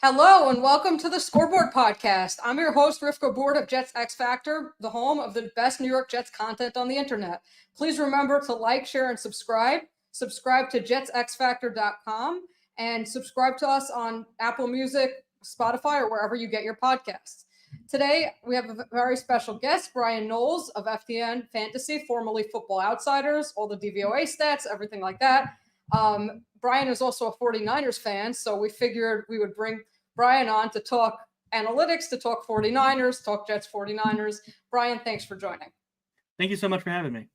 Hello and welcome to the Score Boord Podcast. I'm your host, Rivka Boord of Jets X Factor, the home of the best New York Jets content on the internet. Please remember to like, share, and subscribe. Subscribe to jetsxfactor.com and subscribe to us on Apple Music, Spotify, or wherever you get your podcasts. Today, we have a very special guest, Bryan Knowles of FTN Fantasy, formerly Football Outsiders, all the DVOA stats, everything like that. Bryan is also a 49ers fan, so we figured we would bring Bryan on to talk analytics, to talk 49ers, talk Jets 49ers. Bryan, thanks for joining. Thank you so much for having me.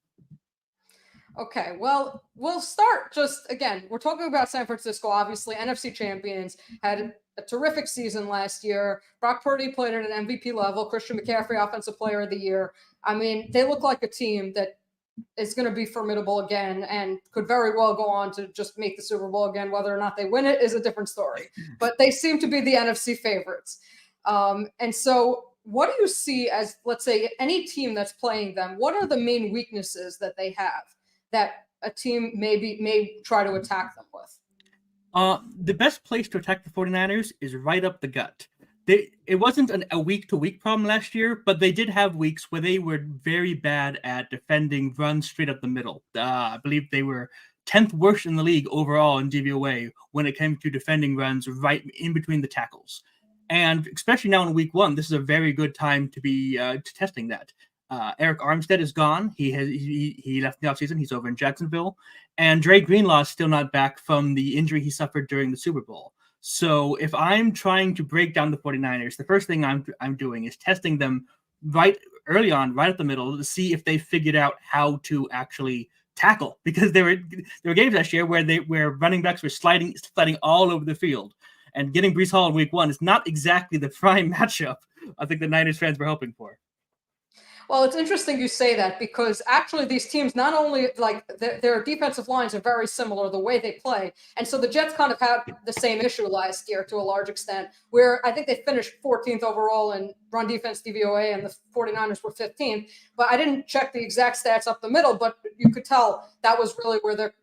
Okay, well, we'll start again, we're talking about San Francisco, obviously. NFC champions, had a terrific season last year. Brock Purdy played at an MVP level. Christian McCaffrey, Offensive Player of the Year. I mean, they look like a team that is going to be formidable again and could very well go on to just make the Super Bowl again. Whether or not they win it is a different story. But they seem to be the NFC favorites. And so what do you see as, let's say, any team that's playing them? What are the main weaknesses that they have that a team may try to attack them with? The best place to attack the 49ers is right up the gut. It wasn't a week-to-week problem last year, but they did have weeks where they were very bad at defending runs straight up the middle. I believe they were 10th worst in the league overall in DVOA when it came to defending runs right in between the tackles. And especially now in week one, this is a very good time to be testing that. Eric Armstead is gone. He left the offseason. He's over in Jacksonville. And Dre Greenlaw is still not back from the injury he suffered during the Super Bowl. So if I'm trying to break down the 49ers, the first thing I'm doing is testing them right early on, right at the middle, to see if they figured out how to actually tackle. Because there were games last year where running backs were sliding all over the field. And getting Breece Hall in week one is not exactly the prime matchup I think the Niners fans were hoping for. Well, it's interesting you say that because actually these teams, not only like their defensive lines are very similar, the way they play. And so the Jets kind of had the same issue last year to a large extent, where I think they finished 14th overall in run defense DVOA and the 49ers were 15th. But I didn't check the exact stats up the middle, but you could tell that was really where their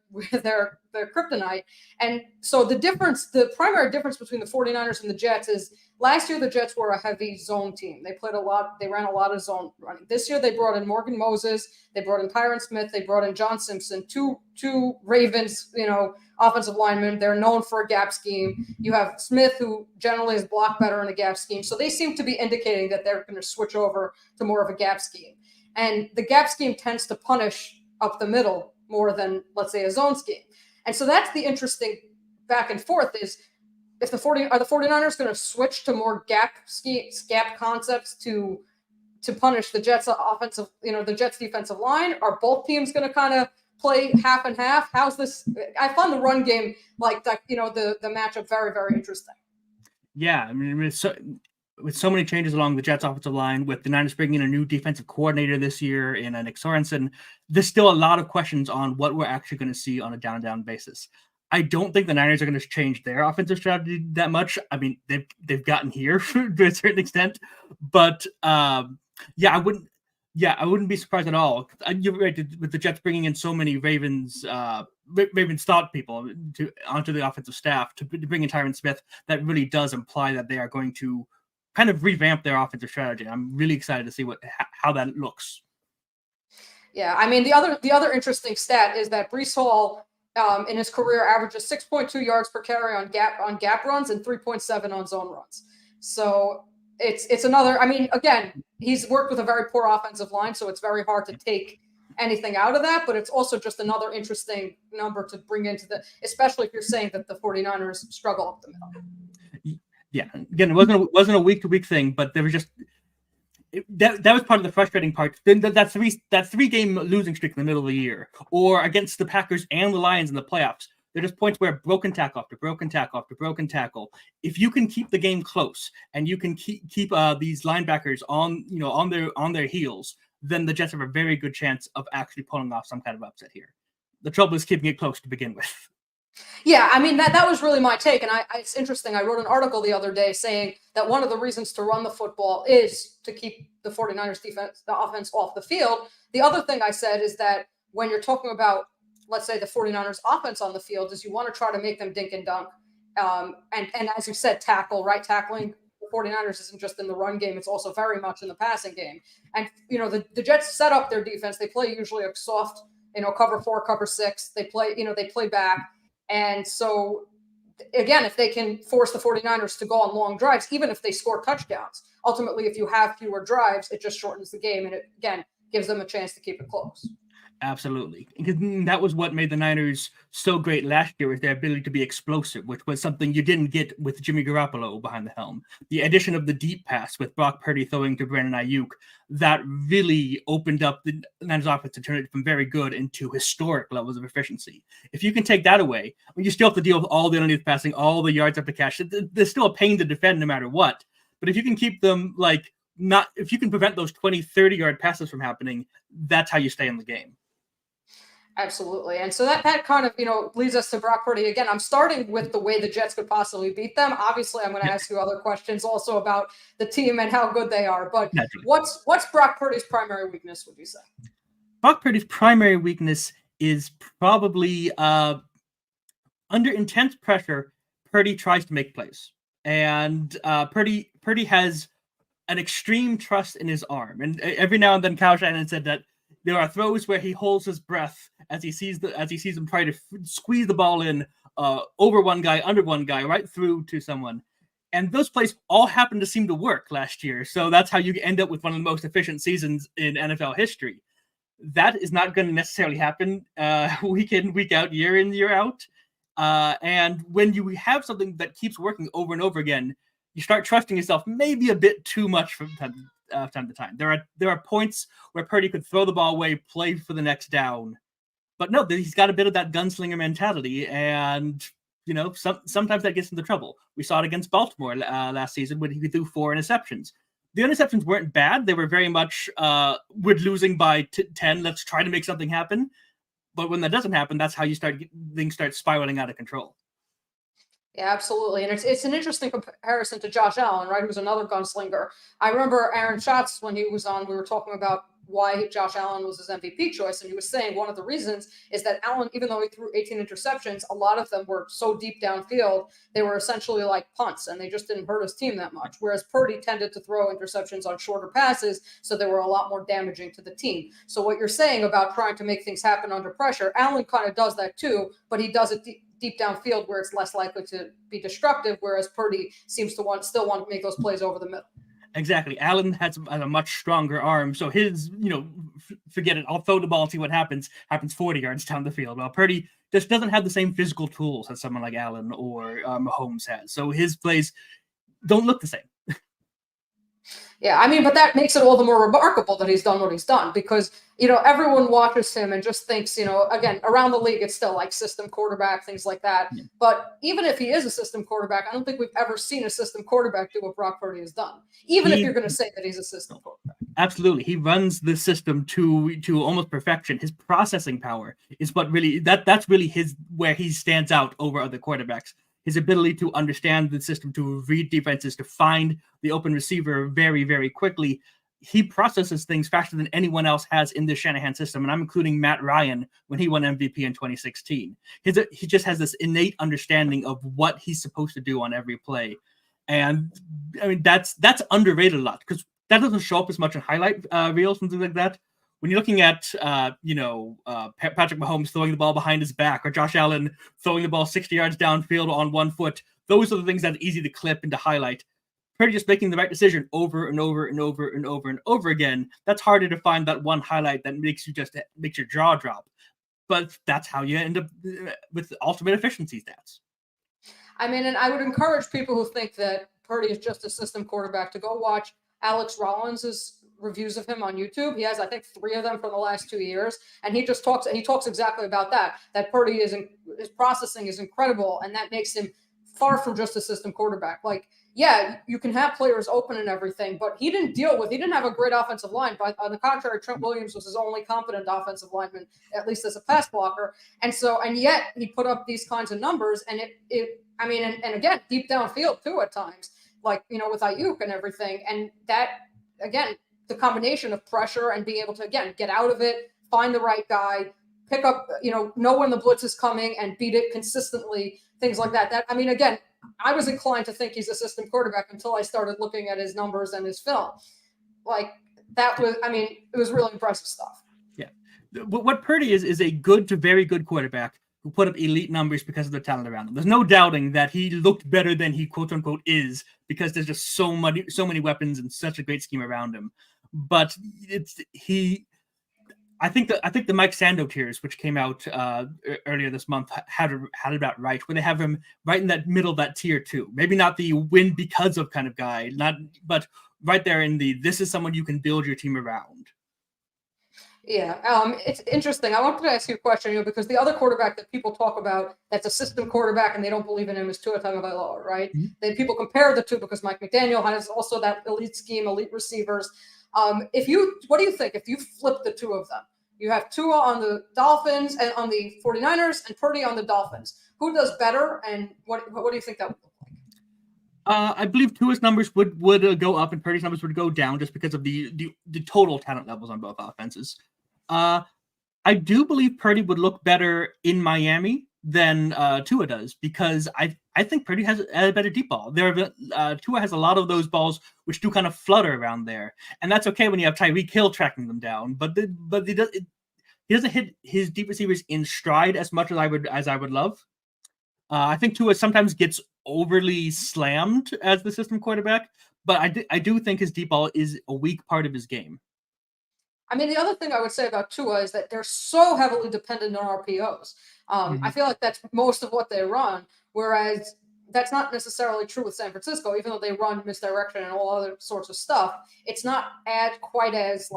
kryptonite. And so the primary difference between the 49ers and the Jets is last year the Jets were a heavy zone team. They played a lot. They ran a lot of zone running. This year they brought in Morgan Moses. They brought in Tyron Smith. They brought in John Simpson, two Ravens, offensive linemen. They're known for a gap scheme. You have Smith, who generally is blocked better in a gap scheme. So they seem to be indicating that they're going to switch over to more of a gap scheme. And the gap scheme tends to punish up the middle more than, let's say, a zone scheme. And so that's the interesting back and forth is if the 49ers going to switch to more gap concepts to punish the Jets offensive, the Jets defensive line? Are both teams going to kind of play half and half? How's this? I found the run game like that, the matchup very, very interesting. Yeah, I mean, with so many changes along the Jets offensive line, with the Niners bringing in a new defensive coordinator this year in Nick Sorensen, there's still a lot of questions on what we're actually going to see on a down basis. I don't think the Niners are going to change their offensive strategy that much. I mean, they've gotten here to a certain extent, but I wouldn't be surprised at all. You're right, with the Jets bringing in so many Ravens thought people onto the offensive staff to bring in Tyron Smith. That really does imply that they are going to kind of revamp their offensive strategy. I'm really excited to see how that looks. Yeah, I mean, the other interesting stat is that Breece Hall in his career averages 6.2 yards per carry on gap runs and 3.7 on zone runs. So it's another. I mean, again, he's worked with a very poor offensive line, so it's very hard to take anything out of that. But it's also just another interesting number to bring into especially if you're saying that the 49ers struggle up the middle. Yeah, again, it wasn't a week-to-week thing, but there was just that was part of the frustrating part. That three-game losing streak in the middle of the year, or against the Packers and the Lions in the playoffs, there are just points where broken tackle after broken tackle after broken tackle. If you can keep the game close and you can keep these linebackers on their heels, then the Jets have a very good chance of actually pulling off some kind of upset here. The trouble is keeping it close to begin with. Yeah, I mean, that was really my take. And it's interesting. I wrote an article the other day saying that one of the reasons to run the football is to keep the 49ers defense, the offense off the field. The other thing I said is that when you're talking about, let's say, the 49ers offense on the field, is you want to try to make them dink and dunk And as you said, right? Tackling the 49ers isn't just in the run game. It's also very much in the passing game. And, the Jets set up their defense. They play usually a soft, cover 4, cover 6. They play back. And so, again, if they can force the 49ers to go on long drives, even if they score touchdowns, ultimately, if you have fewer drives, it just shortens the game. And it, again, gives them a chance to keep it close. Absolutely. Because that was what made the Niners so great last year, was their ability to be explosive, which was something you didn't get with Jimmy Garoppolo behind the helm. The addition of the deep pass with Brock Purdy throwing to Brandon Ayuk, that really opened up the Niners offense to turn it from very good into historic levels of efficiency. If you can take that away, you still have to deal with all the underneath passing, all the yards after catch. There's still a pain to defend no matter what. But if you can keep them if you can prevent those 20, 30-yard passes from happening, that's how you stay in the game. Absolutely. And so that kind of, leads us to Brock Purdy. Again, I'm starting with the way the Jets could possibly beat them. Obviously, I'm going to ask you other questions also about the team and how good they are. But what's Brock Purdy's primary weakness, would you say? Brock Purdy's primary weakness is probably under intense pressure, Purdy tries to make plays. And Purdy has an extreme trust in his arm. And every now and then Kyle Shanahan said that there are throws where he holds his breath as he sees them try to squeeze the ball in over one guy, under one guy, right through to someone. And those plays all happen to seem to work last year. So that's how you end up with one of the most efficient seasons in NFL history. That is not going to necessarily happen week in, week out, year in, year out. And when you have something that keeps working over and over again, you start trusting yourself maybe a bit too much from time to time. There are points where Purdy could throw the ball away, play for the next down, but no, he's got a bit of that gunslinger mentality, and sometimes that gets into trouble. We saw it against Baltimore last season when he threw 4 interceptions. The interceptions weren't bad; they were very much we're losing by 10. Let's try to make something happen. But when that doesn't happen, that's how things start spiraling out of control. Yeah, absolutely. And it's an interesting comparison to Josh Allen, right, who's another gunslinger. I remember Aaron Schatz, when he was on, we were talking about why Josh Allen was his MVP choice, and he was saying one of the reasons is that Allen, even though he threw 18 interceptions, a lot of them were so deep downfield, they were essentially like punts, and they just didn't hurt his team that much, whereas Purdy tended to throw interceptions on shorter passes, so they were a lot more damaging to the team. So what you're saying about trying to make things happen under pressure, Allen kind of does that too, but he does it deep downfield where it's less likely to be destructive, whereas Purdy seems to still want to make those plays over the middle. Exactly. Allen has a much stronger arm, so his, forget it, I'll throw the ball and see what happens 40 yards down the field. Well, Purdy just doesn't have the same physical tools as someone like Allen or Mahomes has, so his plays don't look the same. Yeah, I mean, but that makes it all the more remarkable that he's done what he's done, because, everyone watches him and just thinks, again, around the league, it's still like system quarterback, things like that. Yeah. But even if he is a system quarterback, I don't think we've ever seen a system quarterback do what Brock Purdy has done, even if you're going to say that he's a system quarterback. Absolutely. He runs the system to almost perfection. His processing power is what really, that's really where he stands out over other quarterbacks. His ability to understand the system, to read defenses, to find the open receiver very, very quickly. He processes things faster than anyone else has in the Shanahan system, and I'm including Matt Ryan when he won MVP in 2016. He just has this innate understanding of what he's supposed to do on every play. And, I mean, that's underrated a lot, because that doesn't show up as much in highlight reels and things like that. When you're looking at, Patrick Mahomes throwing the ball behind his back, or Josh Allen throwing the ball 60 yards downfield on one foot, those are the things that are easy to clip and to highlight. Purdy just making the right decision over and over and over and over and over again. That's harder to find that one highlight that makes your jaw drop. But that's how you end up with ultimate efficiency stats. I mean, and I would encourage people who think that Purdy is just a system quarterback to go watch Alex Rollins's reviews of him on YouTube. He has, I think, 3 of them for the last 2 years. And he talks exactly about that Purdy his processing is incredible. And that makes him far from just a system quarterback. Like, yeah, you can have players open and everything, but he didn't have a great offensive line. But on the contrary, Trent Williams was his only competent offensive lineman, at least as a pass blocker. And yet he put up these kinds of numbers. And and again, deep downfield too at times, like, with Ayuk and everything. And that, again, the combination of pressure and being able to, again, get out of it, find the right guy, pick up, know when the blitz is coming and beat it consistently, things like that. Again, I was inclined to think he's a system quarterback until I started looking at his numbers and his film. Like, that was, I mean, it was really impressive stuff. Yeah. What Purdy is a good to very good quarterback who put up elite numbers because of the talent around him. There's no doubting that he looked better than he quote unquote is because there's just so many weapons and such a great scheme around him. But I think the Mike Sando tiers, which came out earlier this month, had it about right, where they have him right in that middle of that tier too. Maybe not the win because of kind of guy, but right there in this is someone you can build your team around. Yeah, it's interesting. I wanted to ask you a question, because the other quarterback that people talk about that's a system quarterback and they don't believe in him is Tua Tagovailoa, right? Mm-hmm. Then people compare the two because Mike McDaniel has also that elite scheme, elite receivers. What do you think if you flip the two of them? You have Tua on the Dolphins and on the 49ers and Purdy on the Dolphins. Who does better, and what do you think that would look like? I believe Tua's numbers would go up and Purdy's numbers would go down just because of the total talent levels on both offenses. I do believe Purdy would look better in Miami than Tua does because I think Purdy has a better deep ball. Tua has a lot of those balls which do kind of flutter around there, and that's okay when you have Tyreek Hill tracking them down. But he doesn't hit his deep receivers in stride as much as I would love. I think Tua sometimes gets overly slammed as the system quarterback, but I do think his deep ball is a weak part of his game. I mean, the other thing I would say about Tua is that they're so heavily dependent on RPOs. I feel like that's most of what they run, whereas that's not necessarily true with San Francisco, even though they run misdirection and all other sorts of stuff. It's not quite as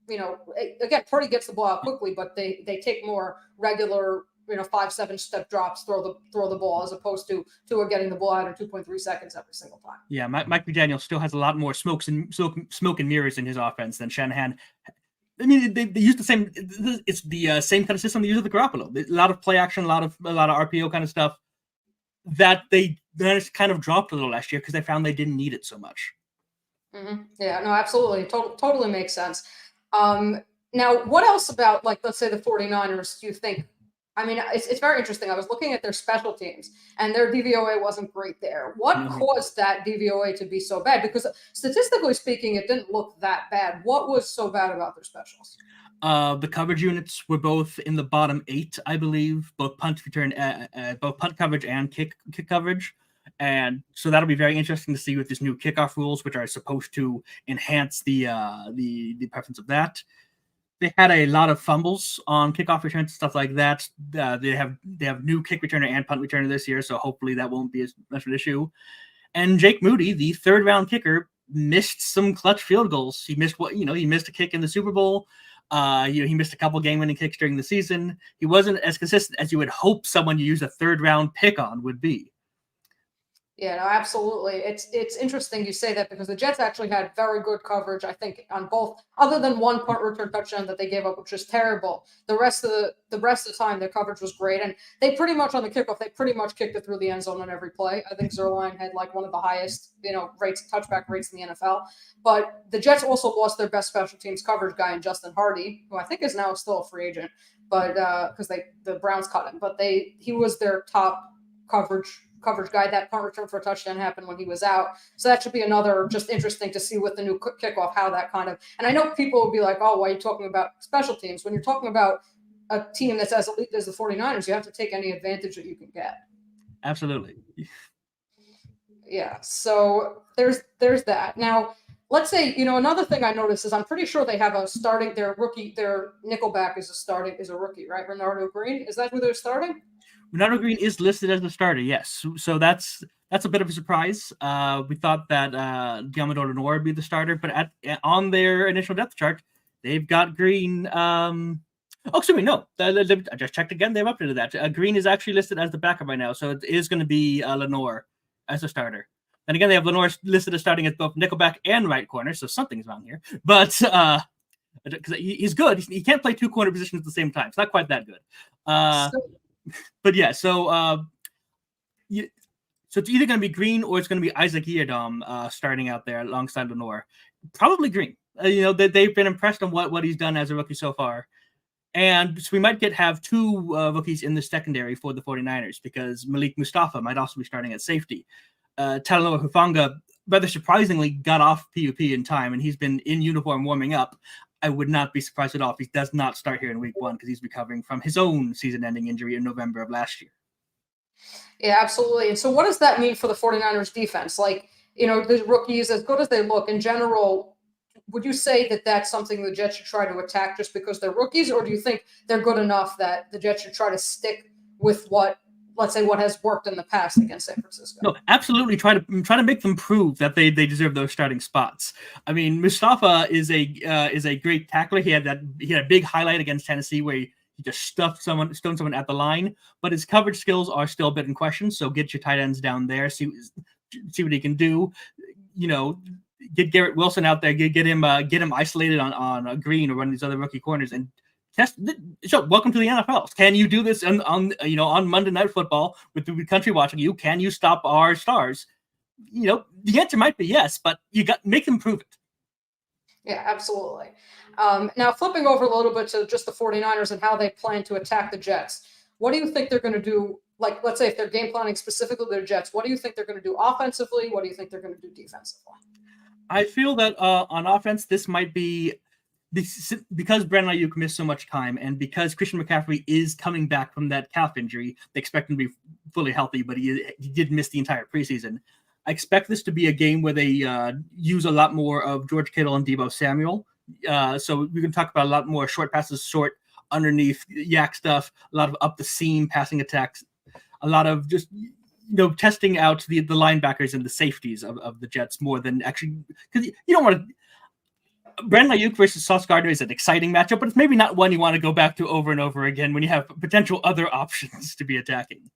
again, Purdy gets the ball out quickly, but they take more regular, 5-7 step drops, throw the ball, as opposed to Tua getting the ball out in 2.3 seconds every single time. Yeah, Mike McDaniel still has a lot more smoke and mirrors in his offense than Shanahan. I mean, they use the same. It's the same kind of system they use with the Garoppolo. A lot of play action, a lot of RPO kind of stuff that they kind of dropped a little last year because they found they didn't need it so much. Mm-hmm. Yeah, no, absolutely, totally makes sense. Now, what else about, let's say the 49ers do you think? I mean, it's very interesting. I was looking at their special teams, and their DVOA wasn't great there. What caused that DVOA to be so bad? Because statistically speaking, it didn't look that bad. What was so bad about their specials? The coverage units were both in the bottom 8, I believe, both punt coverage and kick coverage. And so that'll be very interesting to see with these new kickoff rules, which are supposed to enhance the preference of that. They had a lot of fumbles on kickoff returns and stuff like that. They have new kick returner and punt returner this year, so hopefully that won't be as much of an issue. And Jake Moody, the third round kicker, missed some clutch field goals. He missed he missed a kick in the Super Bowl. He missed a couple game-winning kicks during the season. He wasn't as consistent as you would hope someone you use a third round pick on would be. Yeah, no, absolutely. It's interesting you say that because the Jets actually had very good coverage, I think, on both, other than one punt return touchdown that they gave up, which was terrible. The rest of the time, their coverage was great, and they pretty much on the kickoff, they pretty much kicked it through the end zone on every play. I think Zerline had one of the highest, touchback rates in the NFL. But the Jets also lost their best special teams coverage guy in Justin Hardy, who I think is now still a free agent, but because the Browns cut him, but he was their top coverage guy. That punt return for a touchdown happened when he was out. So that should be another just interesting to see with the new kickoff, how that kind of, and I know people will be like, oh, why are you talking about special teams? When you're talking about a team that's as elite as the 49ers, you have to take any advantage that you can get. Absolutely. Yeah. So there's that. Now, let's say, another thing I noticed is I'm pretty sure they have their nickelback is a rookie, right? Renardo Green. Is that who they're starting? Renardo Green is listed as the starter, yes. So that's a bit of a surprise. We thought that Diamador Lenore would be the starter, but on their initial depth chart, they've got Green. I just checked again. They've updated that. Green is actually listed as the backup right now, so it is going to be Lenore as a starter. And again, they have Lenore listed as starting at both nickelback and right corner, so something's wrong here. But because he's good, he can't play two corner positions at the same time. It's not quite that good. But yeah, so it's either going to be Green or it's going to be Isaac Yiadom starting out there alongside Lenore. Probably Green. They've been impressed on what he's done as a rookie so far. And so we might have two rookies in the secondary for the 49ers because Malik Mustafa might also be starting at safety. Talanoa Hufanga, rather surprisingly, got off PUP in time, and he's been in uniform warming up. I would not be surprised at all if he does not start here in week 1 because he's recovering from his own season-ending injury in November of last year. Yeah, absolutely. And so what does that mean for the 49ers defense? Like, the rookies, as good as they look in general, would you say that that's something the Jets should try to attack just because they're rookies, or do you think they're good enough that the Jets should try to stick with what has worked in the past against San Francisco? No, absolutely. Try to make them prove that they deserve those starting spots. I mean, Mustafa is a great tackler. He had a big highlight against Tennessee where he just stoned someone at the line, but his coverage skills are still a bit in question. So get your tight ends down there, see what he can do. Get Garrett Wilson out there, get him isolated on a green or one of these other rookie corners and test. So welcome to the NFL. Can you do this on Monday Night Football with the country watching you? Can you stop our stars? The answer might be yes, but you make them prove it. Yeah, absolutely. Now flipping over a little bit to just the 49ers and how they plan to attack the Jets. What do you think they're going to do? Like, let's say if they're game planning specifically the Jets, what do you think they're going to do offensively? What do you think they're going to do defensively? I feel that on offense, this might be because Brandon Ayuk missed so much time and because Christian McCaffrey is coming back from that calf injury. They expect him to be fully healthy, but he did miss the entire preseason. I expect this to be a game where they use a lot more of George Kittle and Deebo Samuel. So we can talk about a lot more short passes, short underneath yak stuff, a lot of up the seam passing attacks, a lot of just testing out the linebackers and the safeties of the Jets more than actually, because you don't want to. Brandon Ayuk versus Sauce Gardner is an exciting matchup, but it's maybe not one you want to go back to over and over again when you have potential other options to be attacking.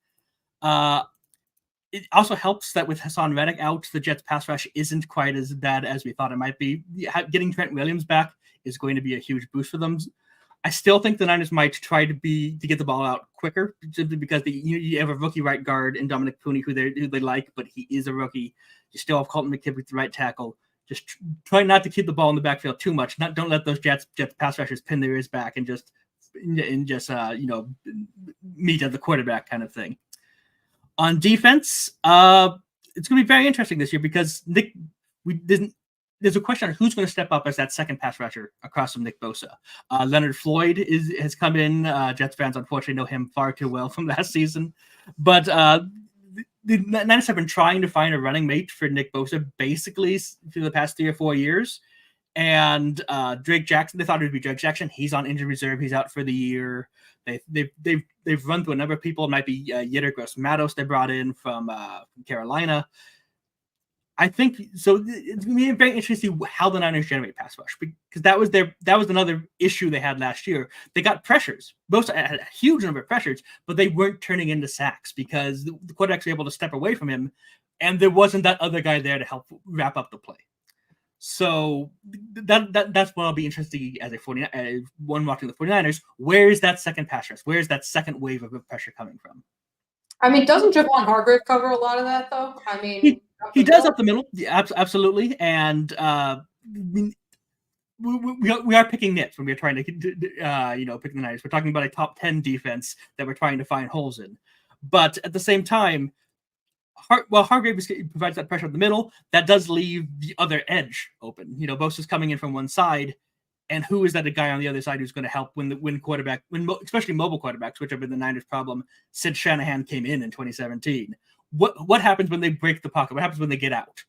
It also helps that with Hassan Reddick out, the Jets pass rush isn't quite as bad as we thought it might be. Getting Trent Williams back is going to be a huge boost for them. I still think the Niners might try to get the ball out quicker simply because you have a rookie right guard in Dominic Pooney who they like, but he is a rookie. You still have Colton McKibbert, the right tackle. Just try not to keep the ball in the backfield too much. Don't let those Jets pass rushers pin their ears back and just meet at the quarterback kind of thing. On defense, it's going to be very interesting this year because there's a question on who's going to step up as that second pass rusher across from Nick Bosa. Leonard Floyd has come in. Jets fans, unfortunately, know him far too well from last season. But the Niners have been trying to find a running mate for Nick Bosa basically for the past 3 or 4 years. And Drake Jackson, they thought it would be Drake Jackson. He's on injured reserve. He's out for the year. They've run through a number of people. It might be Yetur Gross-Matos they brought in from Carolina. I think so. It's going to be very interesting to see how the Niners generate pass rush because that was another issue they had last year. They got pressures. Both had a huge number of pressures, but they weren't turning into sacks because the quarterbacks were able to step away from him, and there wasn't that other guy there to help wrap up the play. So that's what I'll be interested as one watching the 49ers. Where is that second pass rush? Where is that second wave of pressure coming from? I mean, doesn't Javon Hargrave cover a lot of that, though? I mean, he does up the middle, yeah, absolutely. And we are picking nits when we're trying to, pick the Niners. We're talking about a top 10 defense that we're trying to find holes in. But at the same time, Hargrave provides that pressure in the middle. That does leave the other edge open. Bosa's coming in from one side. And who is that a guy on the other side who's going to help when especially mobile quarterbacks, which have been the Niners' problem since Shanahan came in 2017? What happens when they break the pocket? What happens when they get out?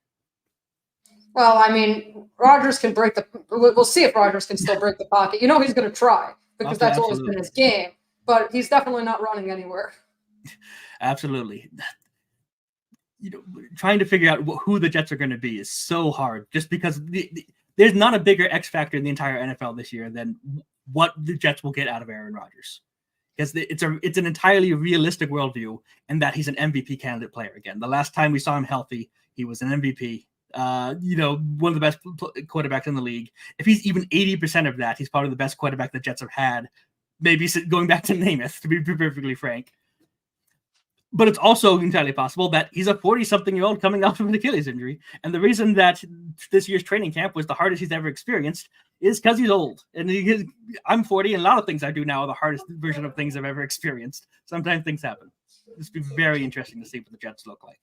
Well, I mean, Rodgers can break we'll see if Rodgers can still break the pocket. He's going to try because that's always been his game. But he's definitely not running anywhere. Absolutely. Trying to figure out who the Jets are going to be is so hard just because there's not a bigger X factor in the entire NFL this year than what the Jets will get out of Aaron Rodgers. Because it's an entirely realistic worldview and that he's an MVP candidate player again. The last time we saw him healthy, he was an MVP. One of the best quarterbacks in the league. If he's even 80% of that, he's probably the best quarterback the Jets have had. Maybe going back to Namath, to be perfectly frank. But it's also entirely possible that he's a 40-something-year-old coming off of an Achilles injury. And the reason that this year's training camp was the hardest he's ever experienced is because he's old. And I'm 40, and a lot of things I do now are the hardest version of things I've ever experienced. Sometimes things happen. This will be very interesting to see what the Jets look like.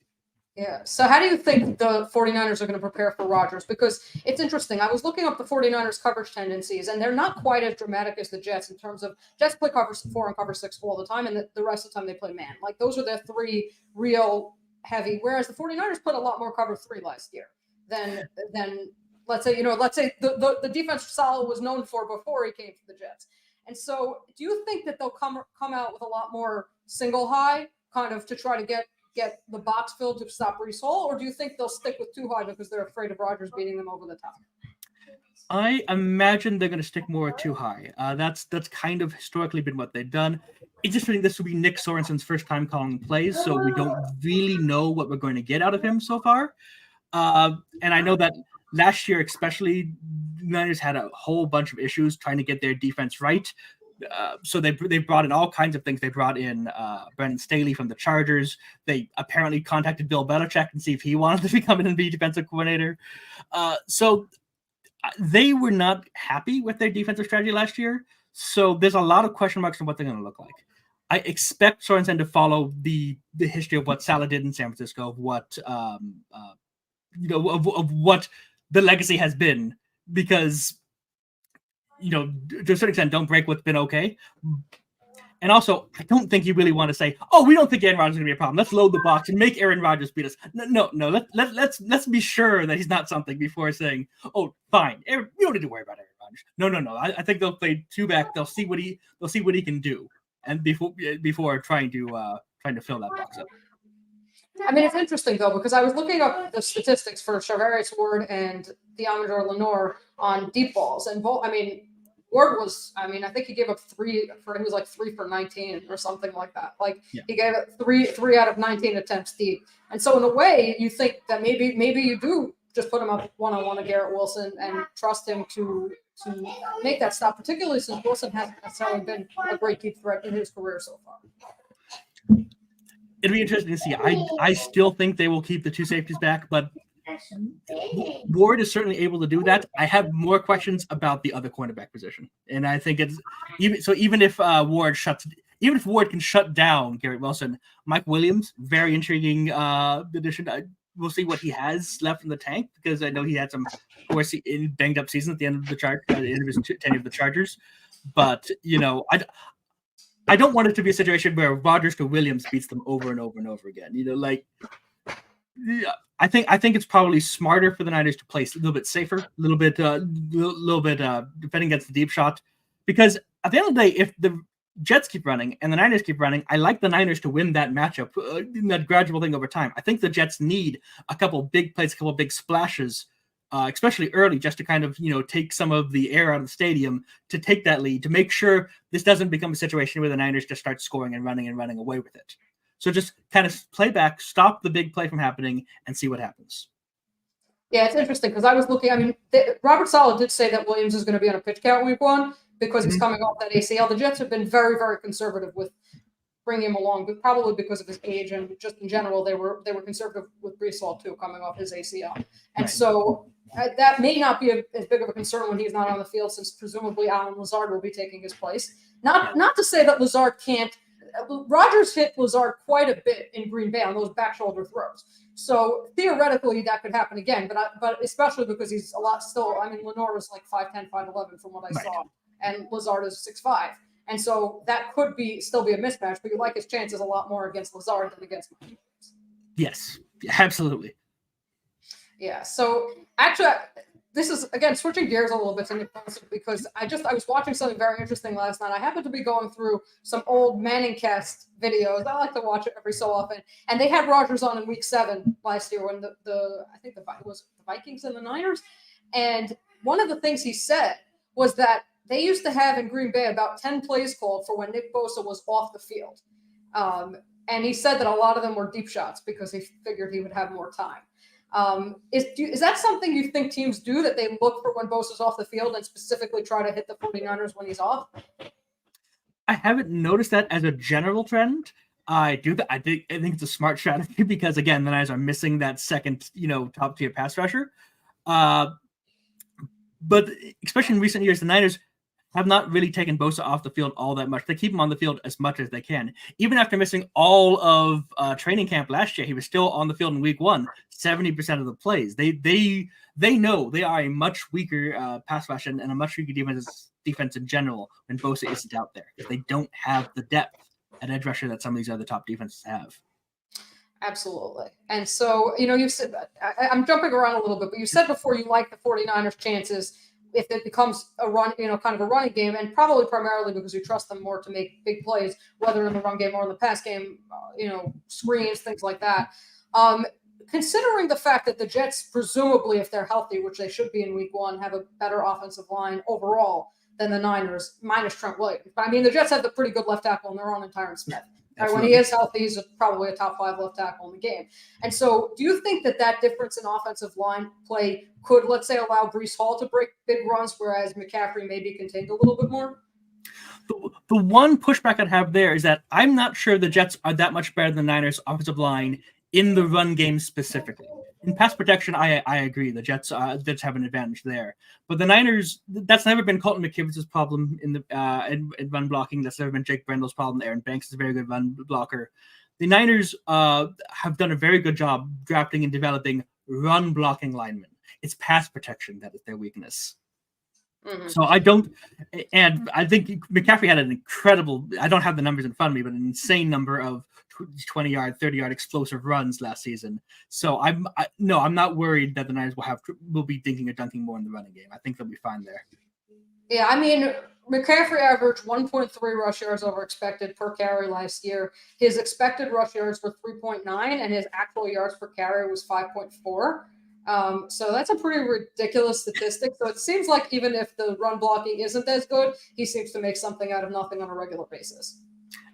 Yeah. So how do you think the 49ers are going to prepare for Rodgers? Because it's interesting. I was looking up the 49ers coverage tendencies, and they're not quite as dramatic as the Jets in terms of Jets play cover 4 and cover 6 all the time, and the rest of the time they play man. Like those are their 3 real heavy, whereas the 49ers put a lot more cover 3 last year than let's say the defense Saleh was known for before he came to the Jets. And so do you think that they'll come out with a lot more single high kind of to try to get the box filled to stop Breece Hall, or do you think they'll stick with 2 high because they're afraid of Rodgers beating them over the top? I imagine they're going to stick more 2 high. That's kind of historically been what they've done. It's just think this will be Nick Sorensen's first time calling plays, so we don't really know what we're going to get out of him so far. And I know that last year, especially, the Niners had a whole bunch of issues trying to get their defense right. So they brought in all kinds of things. They brought in Brandon Staley from the Chargers. They apparently contacted Bill Belichick and see if he wanted to become an NBA defensive coordinator. So they were not happy with their defensive strategy last year. So there's a lot of question marks on what they're going to look like. I expect Sorensen to follow the history of what Saleh did in San Francisco, of what of what the legacy has been, because to a certain extent, don't break what's been okay. And also, I don't think you really want to say, "Oh, we don't think Aaron Rodgers is going to be a problem. Let's load the box and make Aaron Rodgers beat us." No. Let's be sure that he's not something before saying, "Oh, fine, we don't need to worry about Aaron Rodgers." No. I think they'll play 2 back. They'll see what he can do, and before trying to fill that box up. I mean, it's interesting though because I was looking up the statistics for Charvarius Ward and Deommodore Lenoir on deep balls, and both. I mean, Ward was. I mean, I think he gave up 3 for. He was like 3 for 19 or something like that. Like He gave it 3 out of 19 attempts deep, and so in a way, you think that maybe you do just put him up one-on-one with Garrett Wilson and trust him to make that stop, particularly since Wilson hasn't necessarily been a great deep threat in his career so far. It'll be interesting to see. I still think they will keep the 2 safeties back, but Ward is certainly able to do that. I have more questions about the other cornerback position, and I think it's even if Ward can shut down Garrett Wilson, Mike Williams, very intriguing addition. We'll see what he has left in the tank, because I know he had some banged up season at the end of his tenure of the Chargers, but I don't want it to be a situation where Rodgers to Williams beats them over and over and over again. I think it's probably smarter for the Niners to play a little bit safer, a little bit defending against the deep shot, because at the end of the day, if the Jets keep running and the Niners keep running, I like the Niners to win that matchup, that gradual thing over time. I think the Jets need a couple big plays, a couple big splashes, especially early, just to kind of, take some of the air out of the stadium to take that lead, to make sure this doesn't become a situation where the Niners just start scoring and running away with it. So just kind of play back, stop the big play from happening, and see what happens. Yeah, it's interesting because I was looking. I mean, Robert Saleh did say that Williams is going to be on a pitch count week 1 because he's coming off that ACL. The Jets have been very, very conservative with bringing him along, but probably because of his age and just in general, they were conservative with Breece Hall too, coming off his ACL, and so that may not be as big of a concern when he's not on the field, since presumably Allen Lazard will be taking his place. Not to say that Lazard can't. Rodgers hit Lazard quite a bit in Green Bay on those back shoulder throws. So theoretically that could happen again, but especially because he's a lot still. I mean, Lenoir was like 5'10", 5'11" from what I saw, and Lazard is 6'5", and so that could still be a mismatch. But you like his chances a lot more against Lazard than against Williams. Yes, absolutely. Yeah. So actually, this is, again, switching gears a little bit because I was watching something very interesting last night. I happened to be going through some old Manningcast videos. I like to watch it every so often. And they had Rodgers on in week 7 last year when I think it was the Vikings and the Niners. And one of the things he said was that they used to have in Green Bay about 10 plays called for when Nick Bosa was off the field. And he said that a lot of them were deep shots because he figured he would have more time. Is that something you think teams do, that they look for when Bosa's off the field and specifically try to hit the 49ers when he's off? I haven't noticed that as a general trend. I do. I think it's a smart strategy because again, the Niners are missing that second, top tier pass rusher. But especially in recent years, the Niners have not really taken Bosa off the field all that much. They keep him on the field as much as they can. Even after missing all of training camp last year, he was still on the field in week 1, 70% of the plays. They know they are a much weaker pass rush and a much weaker defense in general when Bosa isn't out there. They don't have the depth at edge rusher that some of these other top defenses have. Absolutely. And so, you said, I'm jumping around a little bit, but you said before you like the 49ers chances if it becomes a run, kind of a running game, and probably primarily because you trust them more to make big plays, whether in the run game or in the pass game, screens, things like that. Considering the fact that the Jets, presumably, if they're healthy, which they should be in week 1, have a better offensive line overall than the Niners, minus Trent Williams. But I mean, the Jets have the pretty good left tackle in their own and Tyron Smith. Right, when he is healthy, he's probably a top 5 left tackle in the game. And so do you think that difference in offensive line play could, let's say, allow Breece Hall to break big runs, whereas McCaffrey may be contained a little bit more? The one pushback I'd have there is that I'm not sure the Jets are that much better than the Niners' offensive line in the run game specifically. In pass protection, I agree. The Jets have an advantage there. But the Niners, that's never been Colton McKivitz' problem in run blocking. That's never been Jake Brendel's problem. Aaron Banks is a very good run blocker. The Niners have done a very good job drafting and developing run blocking linemen. It's pass protection that is their weakness. Mm-hmm. So I think McCaffrey had an incredible, I don't have the numbers in front of me, but an insane number of 20-yard, 30-yard explosive runs last season. So I'm not worried that the Niners will be dinking or dunking more in the running game. I think they'll be fine there. Yeah, I mean, McCaffrey averaged 1.3 rush yards over expected per carry last year. His expected rush yards were 3.9, and his actual yards per carry was 5.4. So that's a pretty ridiculous statistic. So it seems like even if the run blocking isn't as good, he seems to make something out of nothing on a regular basis.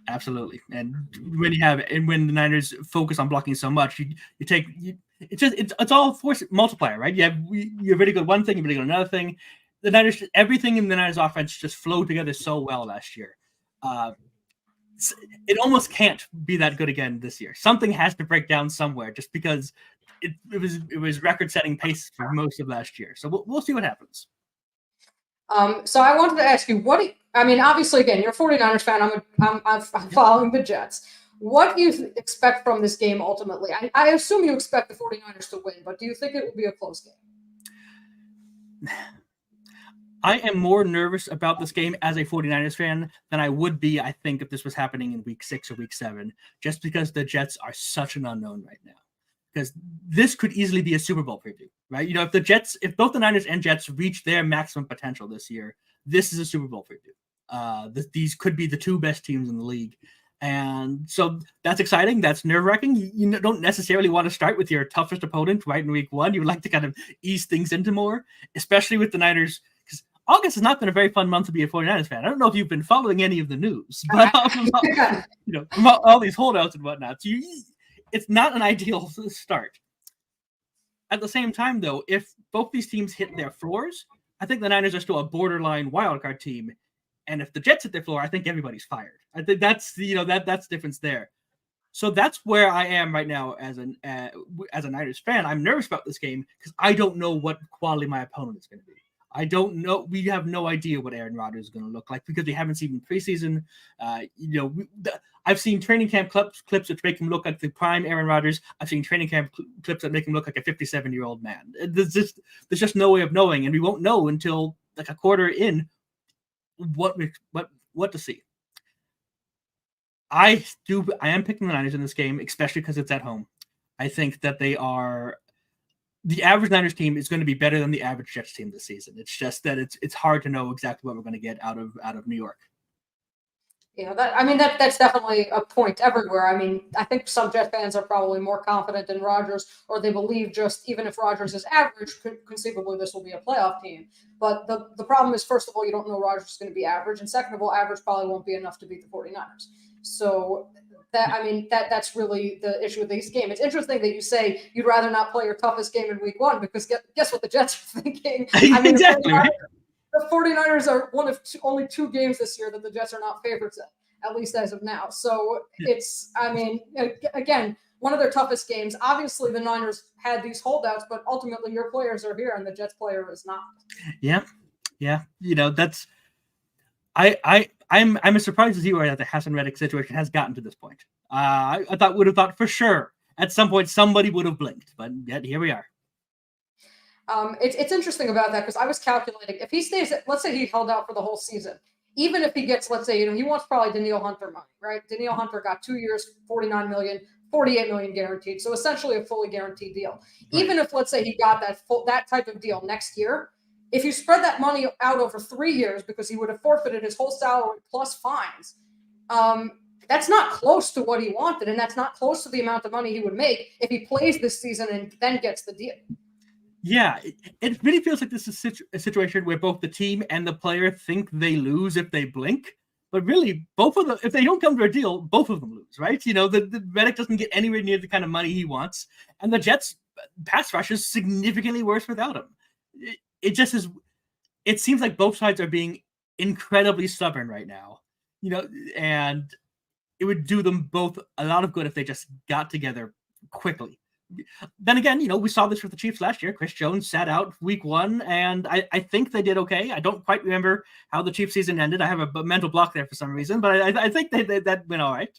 Absolutely. And when the Niners focus on blocking so much, it's all force multiplier, right? You're really good one thing, you're really good another thing. The Niners, everything in the Niners offense just flowed together so well last year. It almost can't be that good again this year. Something has to break down somewhere, just because it was record-setting pace for most of last year. So we'll see what happens. So I wanted to ask you, obviously, again, you're a 49ers fan. I'm following the Jets. What do you expect from this game ultimately? I assume you expect the 49ers to win, but do you think it will be a close game? I am more nervous about this game as a 49ers fan than I would be, I think, if this was happening in week 6 or week 7, just because the Jets are such an unknown right now. Because this could easily be a Super Bowl preview, right? If both the Niners and Jets reach their maximum potential this year, this is a Super Bowl preview. These could be the 2 best teams in the league. And so that's exciting. That's nerve-wracking. You don't necessarily want to start with your toughest opponent right in week 1. You would like to kind of ease things into more, especially with the Niners. Because August has not been a very fun month to be a 49ers fan. I don't know if you've been following any of the news, but from all these holdouts and whatnot. So it's not an ideal start. At the same time, though, if both these teams hit their floors, I think the Niners are still a borderline wildcard team. And if the Jets hit their floor, I think everybody's fired. I think that's that's the difference there. So that's where I am right now as a Niners fan. I'm nervous about this game because I don't know what quality my opponent is going to be. I don't know. We have no idea what Aaron Rodgers is going to look like because we haven't seen him preseason. I've seen training camp clips which make him look like the prime Aaron Rodgers. I've seen training camp clips that make him look like a 57-year-old man. There's just no way of knowing, and we won't know until like a quarter in what to see. I am picking the Niners in this game, especially because it's at home. I think that the average Niners team is going to be better than the average Jets team this season. It's just that it's hard to know exactly what we're going to get out of New York. Yeah, that's definitely a point everywhere. I think some Jet fans are probably more confident in Rodgers, or they believe just even if Rodgers is average, conceivably this will be a playoff team. But the problem is, first of all, you don't know Rodgers is going to be average, and second of all, average probably won't be enough to beat the 49ers. So that's really the issue with this game. It's interesting that you say you'd rather not play your toughest game in week 1 because guess what the Jets are thinking? Exactly. The 49ers are one of only 2 games this year that the Jets are not favorites in. at least as of now. So it's, I mean, again, one of their toughest games. Obviously, the Niners had these holdouts, but ultimately your players are here and the Jets player is not. Yeah. That's I'm as surprised as you are that the Hassan Reddick situation has gotten to this point. I would have thought for sure at some point somebody would have blinked, but yet here we are. It's interesting about that because I was calculating if he stays, let's say he held out for the whole season, even if he gets, let's say, he wants probably Danielle Hunter money, right? Danielle Hunter got 2 years, $49 million, $48 million guaranteed. So essentially a fully guaranteed deal. Right. Even if, let's say, he got that type of deal next year, if you spread that money out over 3 years, because he would have forfeited his whole salary plus fines, that's not close to what he wanted. And that's not close to the amount of money he would make if he plays this season and then gets the deal. Yeah, it really feels like this is a situation where both the team and the player think they lose if they blink. But really, both of them, if they don't come to a deal, both of them lose, right? The Reddick doesn't get anywhere near the kind of money he wants. And the Jets' pass rush is significantly worse without him. It just is. It seems like both sides are being incredibly stubborn right now, and it would do them both a lot of good if they just got together quickly. Then again, we saw this with the Chiefs last year. Chris Jones sat out week 1, and I think they did okay. I don't quite remember how the Chiefs season ended. I have a mental block there for some reason, but I think that went all right.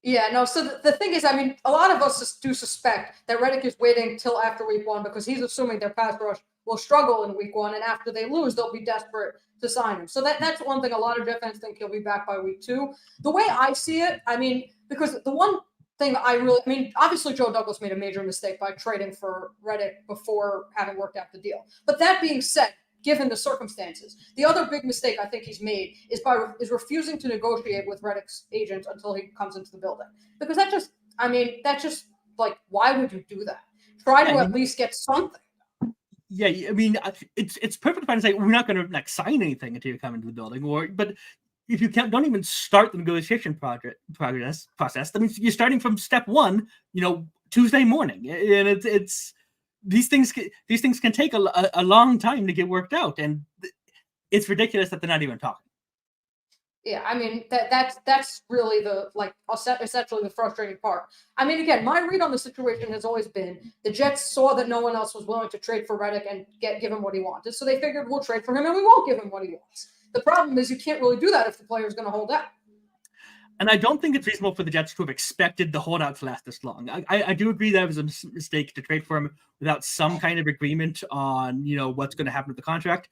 Yeah, no, so the thing is, I mean, a lot of us do suspect that Reddick is waiting till after week 1 because he's assuming their pass rush will struggle in week 1, and after they lose, they'll be desperate to sign him. So that's one thing. A lot of Jet fans think he'll be back by week 2. The way I see it, I mean, because the one thing obviously Joe Douglas made a major mistake by trading for Reddick before having worked out the deal. But that being said, given the circumstances, the other big mistake I think he's made is refusing to negotiate with Reddick's agent until he comes into the building. Because that just like, why would you do that? Try to at least get something. Yeah, I mean, it's perfectly fine to say we're not going to sign anything until you come into the building, but if you don't even start the negotiation process, that means you're starting from step 1, Tuesday morning, and it's these things can take a long time to get worked out, and it's ridiculous that they're not even talking. Yeah, I mean that's really essentially the frustrating part. I mean, again, my read on the situation has always been the Jets saw that no one else was willing to trade for Reddick and give him what he wanted, so they figured we'll trade for him and we won't give him what he wants. The problem is you can't really do that if the player is going to hold out. And I don't think it's reasonable for the Jets to have expected the holdout to last this long. I do agree that it was a mistake to trade for him without some kind of agreement on, what's going to happen with the contract.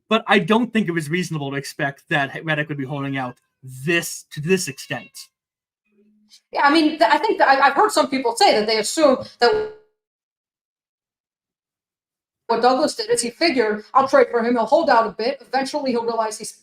But I don't think it was reasonable to expect that Reddick would be holding out to this extent. Yeah, I mean, I think that I've heard some people say that they assume that what Douglas did is he figured, I'll trade for him, he'll hold out a bit. Eventually he'll realize he's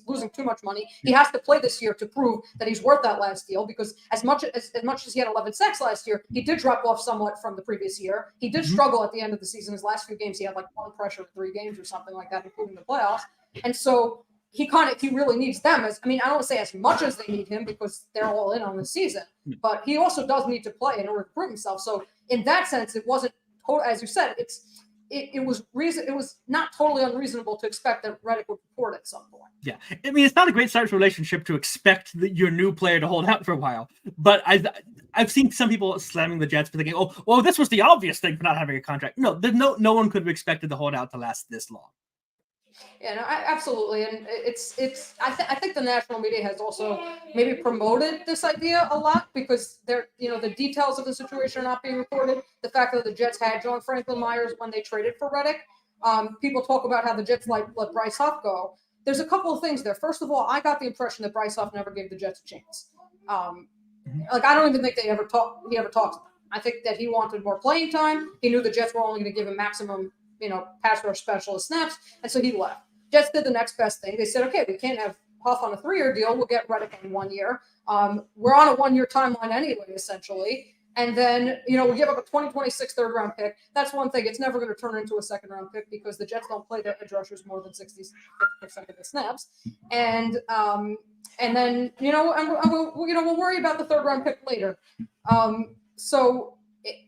losing too much money. He has to play this year to prove that he's worth that last deal, because as much as he had 11 sacks last year, he did drop off somewhat from the previous year. He did struggle at the end of the season. His last few games, he had 1 pressure in 3 games or something like that, including the playoffs. And so he really needs them. I don't want to say as much as they need him because they're all in on the season, but he also does need to play in order to prove himself. So in that sense, it wasn't, as you said, it was not totally unreasonable to expect that Reddick would report at some point. Yeah, I mean, it's not a great start to a relationship to expect your new player to hold out for a while. But I've seen some people slamming the Jets for thinking, oh, this was the obvious thing for not having a contract. No, no one could have expected the holdout to last this long. Yeah, no, absolutely, and I think the national media has also maybe promoted this idea a lot because the details of the situation are not being reported. The fact that the Jets had John Franklin Myers when they traded for Reddick, people talk about how the Jets let Bryce Huff go. There's a couple of things there. First of all, I got the impression that Bryce Huff never gave the Jets a chance. I don't even think he ever talked to them. I think that he wanted more playing time. He knew the Jets were only going to give him maximum pass rush specialist snaps, and so he left. Jets did the next best thing. They said, okay, we can't have Huff on a 3-year deal. We'll get Reddick in 1 year. We're on a 1-year timeline anyway, essentially. And then, we give up a 2026 third-round pick. That's one thing. It's never going to turn into a second-round pick because the Jets don't play their edge rushers more than 60% of the snaps. And then, we'll worry about the third-round pick later. So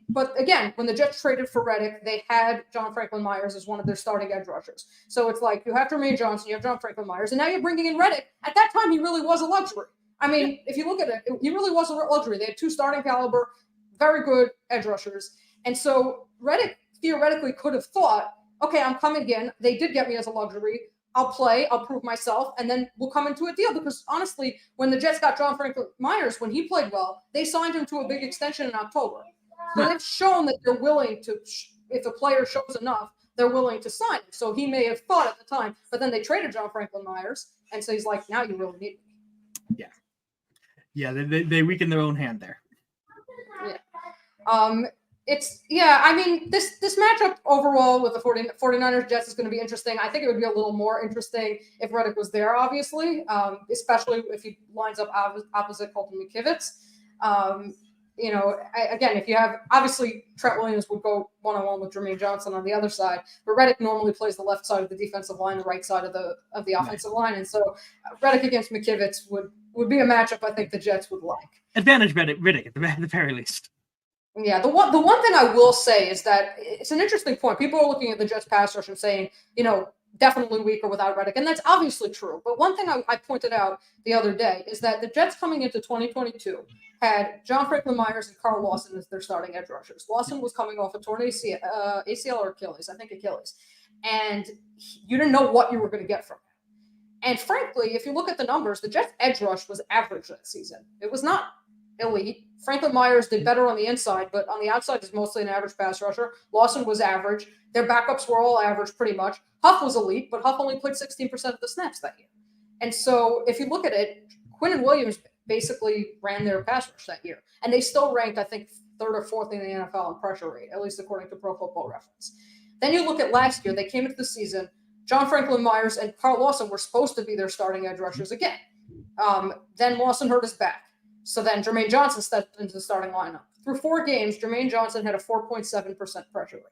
But again, when the Jets traded for Reddick, they had John Franklin Myers as one of their starting edge rushers. So it's like you have Jermaine Johnson, you have John Franklin Myers, and now you're bringing in Reddick. At that time, he really was a luxury. I mean, if you look at it, he really was a luxury. They had 2 starting caliber, very good edge rushers. And so Reddick theoretically could have thought, okay, I'm coming in. They did get me as a luxury. I'll play, I'll prove myself, and then we'll come into a deal. Because honestly, when the Jets got John Franklin Myers, when he played well, they signed him to a big extension in October. So they've shown that they're willing to, if a player shows enough, they're willing to sign him. So he may have thought at the time, but then they traded John Franklin Myers, and so he's like, now you really need me. Yeah, they weaken their own hand there. Yeah. I mean, this matchup overall with the 49ers Jets is going to be interesting. I think it would be a little more interesting if Reddick was there, obviously, especially if he lines up opposite Colton McKivitz. Again, if you have, obviously Trent Williams would go one-on-one with Jermaine Johnson on the other side, but Reddick normally plays the left side of the defensive line, the right side of the offensive line. And so Reddick against McKivitz would be a matchup I think the Jets would like. Advantage Reddick at the very least. Yeah, the one thing I will say is that it's an interesting point. People are looking at the Jets pass rush and saying, definitely weaker without Reddick. And that's obviously true. But one thing I pointed out the other day is that the Jets coming into 2022 had John Franklin Myers and Carl Lawson as their starting edge rushers. Lawson was coming off a torn ACL or Achilles, I think Achilles. And you didn't know what you were going to get from him. And frankly, if you look at the numbers, the Jets edge rush was average that season. It was not elite. Franklin Myers did better on the inside, but on the outside is mostly an average pass rusher. Lawson was average. Their backups were all average pretty much. Huff was elite, but Huff only played 16% of the snaps that year. And so if you look at it, Quinn and Williams basically ran their pass rush that year. And they still ranked, I think, 3rd or 4th in the NFL in pressure rate, at least according to Pro Football Reference. Then you look at last year, they came into the season, John Franklin Myers and Carl Lawson were supposed to be their starting edge rushers again. Then Lawson hurt his back. So then Jermaine Johnson stepped into the starting lineup. Through 4 games, Jermaine Johnson had a 4.7% pressure rate.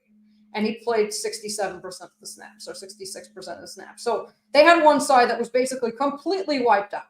And he played 67% of the snaps, or 66% of the snaps. So they had one side that was basically completely wiped out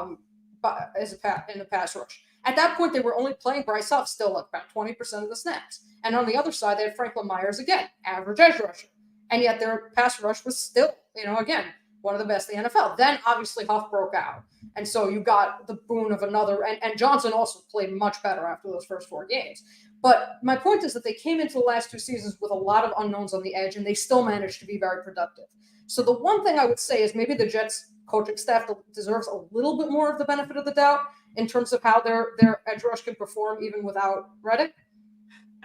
in the pass rush. At that point, they were only playing Bryce Huff still at about 20% of the snaps. And on the other side, they had Franklin Myers again, average edge rusher. And yet their pass rush was still, again, one of the best in the NFL. Then obviously Huff broke out. And so you got the boon of another, and Johnson also played much better after those first 4 games. But my point is that they came into the last 2 seasons with a lot of unknowns on the edge, and they still managed to be very productive. So the one thing I would say is maybe the Jets coaching staff deserves a little bit more of the benefit of the doubt in terms of how their edge rush can perform even without Reddick.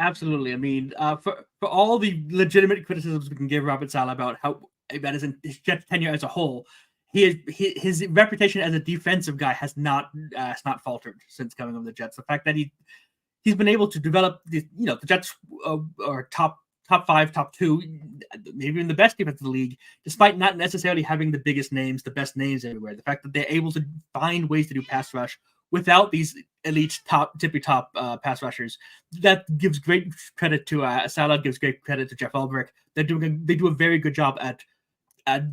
Absolutely. I mean, for all the legitimate criticisms we can give Robert Saleh about his Jets tenure as a whole, his reputation as a defensive guy has not faltered since coming over the Jets. The fact that he's been able to develop the Jets are top 5, top 2, maybe even the best defense in the league, despite not necessarily having the biggest names, the best names everywhere. The fact that they're able to find ways to do pass rush without these elite tippy top pass rushers, that gives great credit to Saleh, gives great credit to Jeff Ulbrich. They do a very good job at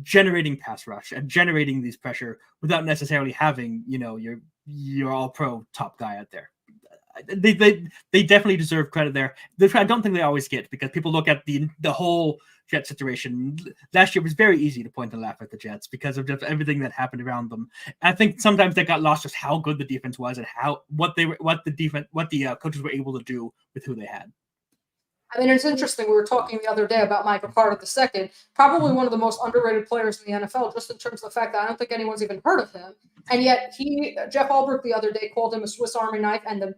generating pass rush and generating these pressure without necessarily having your all pro top guy out there. They definitely deserve credit there. I don't think they always get, because people look at the whole Jets situation. Last year was very easy to point and laugh at the Jets because of just everything that happened around them. I think sometimes they got lost just how good the defense was and what the coaches were able to do with who they had. I mean, it's interesting. We were talking the other day about Michael Carter II, probably one of the most underrated players in the NFL, just in terms of the fact that I don't think anyone's even heard of him. And yet Jeff Ulbrich the other day called him a Swiss Army knife and the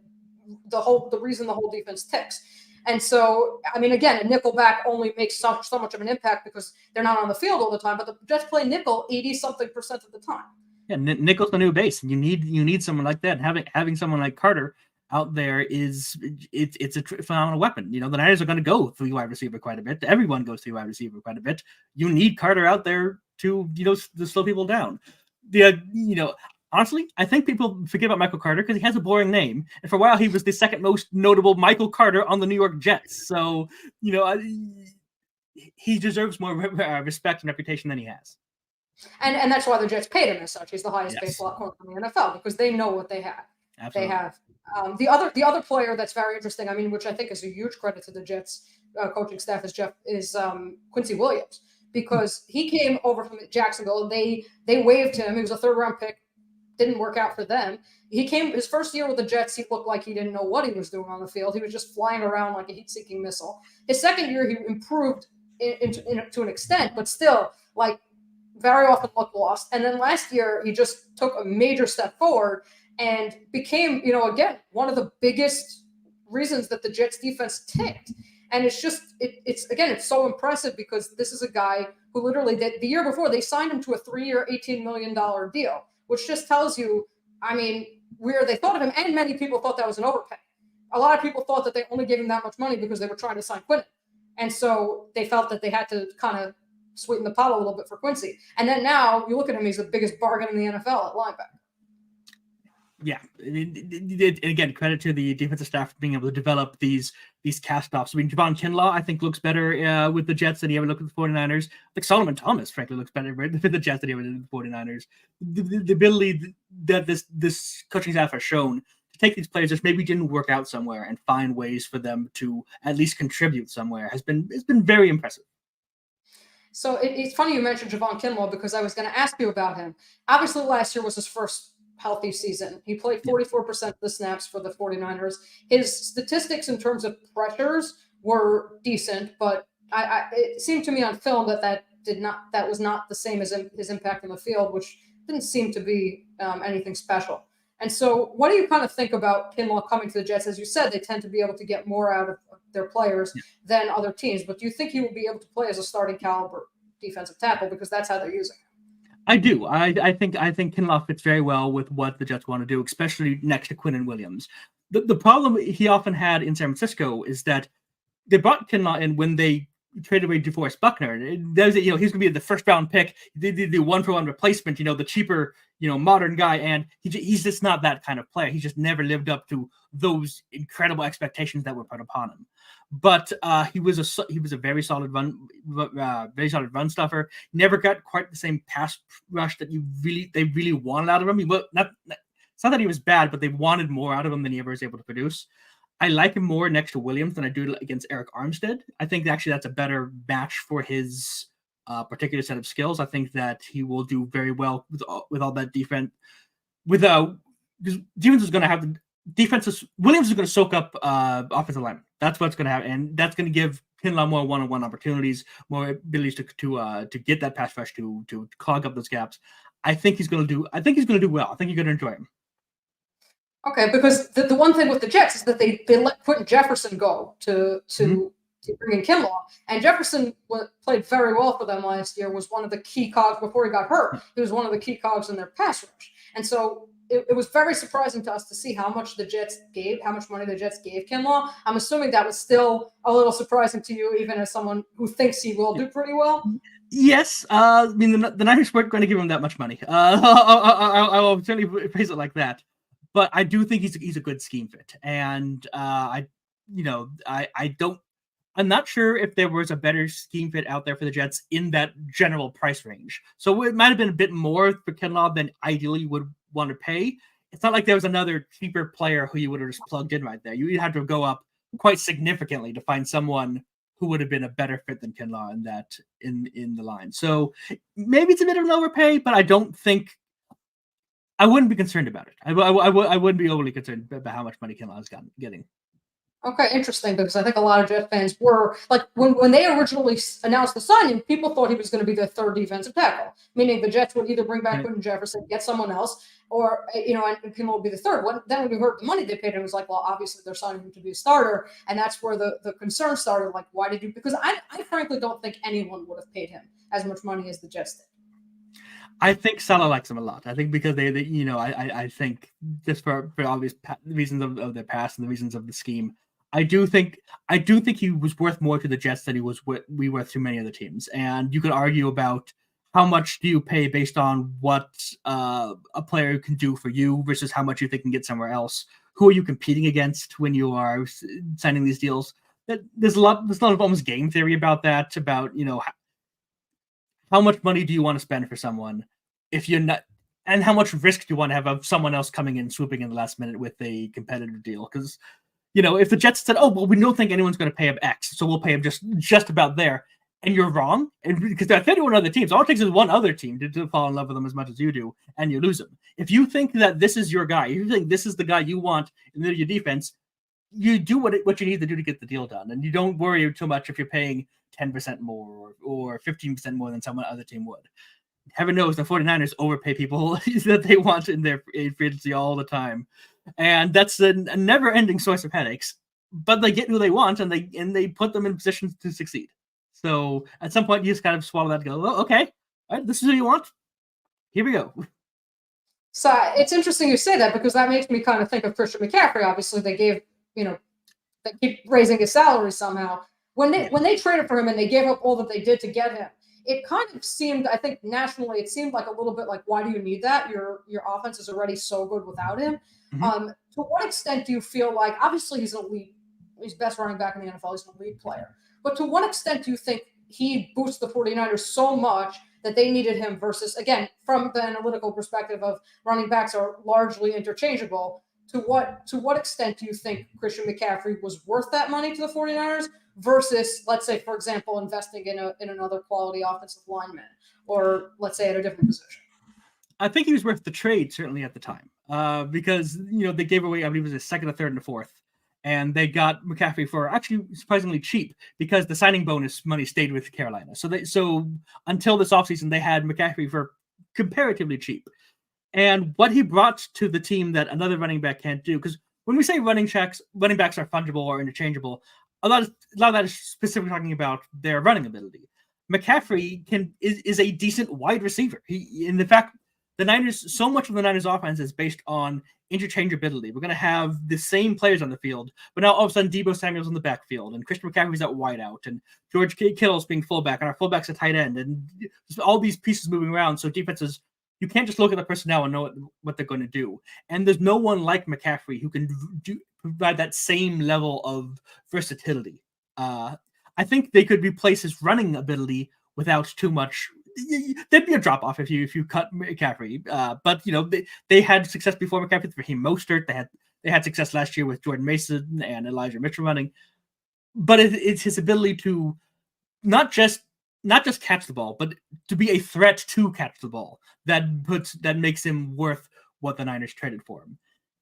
reason the whole defense ticks. And so, I mean, again, a nickel back only makes so much of an impact because they're not on the field all the time, but the Jets play nickel 80-something% of the time. Yeah, nickel's the new base, and you need someone like that. Having someone like Carter out there it's a phenomenal weapon. The Niners are going to go 3 wide receiver quite a bit. Everyone goes 3 wide receiver quite a bit. You need Carter out there to to slow people down. Honestly, I think people forget about Michael Carter because he has a boring name, and for a while he was the second most notable Michael Carter on the New York Jets. So he deserves more respect and reputation than he has. And that's why the Jets paid him as such. He's the highest paid slot corner in the NFL because they know what they have. Absolutely. They have The other player that's very interesting, I mean, which I think is a huge credit to the Jets coaching staff is Quincy Williams, because he came over from Jacksonville. They waived him. He was a 3rd-round pick. Didn't work out for them. He came his first year with the Jets. He looked like he didn't know what he was doing on the field. He was just flying around like a heat-seeking missile. His second year, he improved to an extent, but still, like, very often looked lost. And then last year, he just took a major step forward and became, again, one of the biggest reasons that the Jets defense ticked. And it's just, it's so impressive, because this is a guy who literally did, the year before, they signed him to a 3-year, $18 million deal, which just tells you, I mean, where they thought of him, and many people thought that was an overpay. A lot of people thought that they only gave him that much money because they were trying to sign Quinn. And so they felt that they had to kind of sweeten the pot a little bit for Quincy. And then now you look at him, he's the biggest bargain in the NFL at linebacker. Yeah, again, credit to the defensive staff for being able to develop these cast-offs. I mean, Javon Kinlaw, I think, looks better with the Jets than he ever looked with the 49ers. Like Solomon Thomas, frankly, looks better with the Jets than he ever did with the 49ers. The ability that this coaching staff has shown to take these players that maybe didn't work out somewhere and find ways for them to at least contribute somewhere has been very impressive. So it's funny you mentioned Javon Kinlaw, because I was going to ask you about him. Obviously, last year was his first healthy season. He played 44% of the snaps for the 49ers. His statistics in terms of pressures were decent, but it seemed to me on film that was not the same as his impact on the field, which didn't seem to be anything special. And so what do you kind of think about Kinlaw coming to the Jets? As you said, they tend to be able to get more out of their players than other teams, but do you think he will be able to play as a starting caliber defensive tackle, because that's how they're using him? I do. I think Kinlaw fits very well with what the Jets want to do, especially next to Quinn and Williams. The problem he often had in San Francisco is that they brought Kinlaw in when they traded away DeForest Buckner. There's he's going to be the 1st-round pick, the 1-for-1 replacement, the cheaper, modern guy, and he's just not that kind of player. He just never lived up to those incredible expectations that were put upon him. But he was a very solid run stuffer. Never got quite the same pass rush that they really wanted out of him. It's not that he was bad, but they wanted more out of him than he ever was able to produce. I like him more next to Williams than I do against Eric Armstead. I think actually that's a better match for his particular set of skills. I think that he will do very well with all that defense. Because defense is going to have Williams is going to soak up offensive linemen. That's what's going to happen, and that's going to give Kinlaw more one-on-one opportunities, more abilities to get that pass rush to clog up those gaps. I think he's going to do well. I think you're going to enjoy him. Okay, because the one thing with the Jets is that they let Quentin Jefferson go to bring in Kinlaw, and Jefferson played very well for them last year. Was one of the key cogs before he got hurt. He was one of the key cogs in their pass rush, and so it was very surprising to us to see how much money the Jets gave Kinlaw. I'm assuming that was still a little surprising to you, even as someone who thinks he will do pretty well. Yes, I mean the Niners weren't going to give him that much money. I will certainly phrase it like that. But I do think he's a good scheme fit, and I'm not sure if there was a better scheme fit out there for the Jets in that general price range. So it might have been a bit more for Kinlaw than ideally you would want to pay. It's not like there was another cheaper player who you would have just plugged in right there. You'd have to go up quite significantly to find someone who would have been a better fit than Kinlaw in the line. So maybe it's a bit of an overpay, but I wouldn't be concerned about it. I wouldn't be overly concerned about how much money Kinlaw is getting. Okay, interesting, because I think a lot of Jet fans were like, when they originally announced the signing, people thought he was going to be their 3rd defensive tackle, meaning the Jets would either bring back Quentin Jefferson, get someone else, or and Kinlaw would be the 3rd. Then when we heard the money they paid him, it was like, well, obviously they're signing him to be a starter, and that's where the concern started. Like, why did you? Because I frankly don't think anyone would have paid him as much money as the Jets did. I think Salah likes him a lot. I think because they I think just for obvious reasons of their past and the reasons of the scheme, I do think he was worth more to the Jets than he was worth to many other teams. And you could argue about how much do you pay based on what a player can do for you versus how much you think can get somewhere else. Who are you competing against when you are signing these deals? There's a lot of almost game theory about that. About how much money do you want to spend for someone if you're not and how much risk do you want to have of someone else coming in, swooping in the last minute with a competitive deal? Because, if the Jets said, oh, well, we don't think anyone's going to pay him X, so we'll pay him just about there, and you're wrong, and because there are 31 other teams, all it takes is one other team to fall in love with them as much as you do, and you lose them. If you think that this is your guy, if you think this is the guy you want in your defense, you do what you need to do to get the deal done, and you don't worry too much if you're paying 10% more or 15% more than some other team would. Heaven knows the 49ers overpay people that they want in their free agency all the time. And that's a never-ending source of headaches. But they get who they want, and they put them in positions to succeed. So at some point, you just kind of swallow that and go, oh, okay, all right, this is who you want. Here we go. So it's interesting you say that, because that makes me kind of think of Christian McCaffrey. Obviously, they gave, they keep raising his salary somehow. When they traded for him and they gave up all that they did to get him, it kind of seemed, I think nationally, it seemed like a little bit like, why do you need that? Your offense is already so good without him. Mm-hmm. To what extent do you feel like, obviously he's an elite, he's best running back in the NFL, he's an elite player, but to what extent do you think he boosts the 49ers so much that they needed him versus, again, from the analytical perspective of running backs are largely interchangeable, to what extent do you think Christian McCaffrey was worth that money to the 49ers versus, let's say, for example, investing in another quality offensive lineman, or let's say at a different position? I think he was worth the trade, certainly at the time, because they gave away, I believe it was a second, a third, and a fourth, and they got McCaffrey for actually surprisingly cheap because the signing bonus money stayed with Carolina. So until this offseason, they had McCaffrey for comparatively cheap. And what he brought to the team that another running back can't do, because when we say running backs are fungible or interchangeable, a lot of that is specifically talking about their running ability. McCaffrey is a decent wide receiver. In fact, the Niners, so much of the Niners offense is based on interchangeability. We're going to have the same players on the field, but now all of a sudden Deebo Samuel's in the backfield, and Christian McCaffrey's at wideout, and George Kittle's being fullback, and our fullback's a tight end, and just all these pieces moving around. So defenses, you can't just look at the personnel and know what they're going to do. And there's no one like McCaffrey who can provide that same level of versatility. I think they could replace his running ability without too much. There'd be a drop off if you cut McCaffrey, but they had success before McCaffrey with Raheem Mostert. They had success last year with Jordan Mason and Elijah Mitchell running, but it's his ability to not just catch the ball, but to be a threat to catch the ball that makes him worth what the Niners traded for him.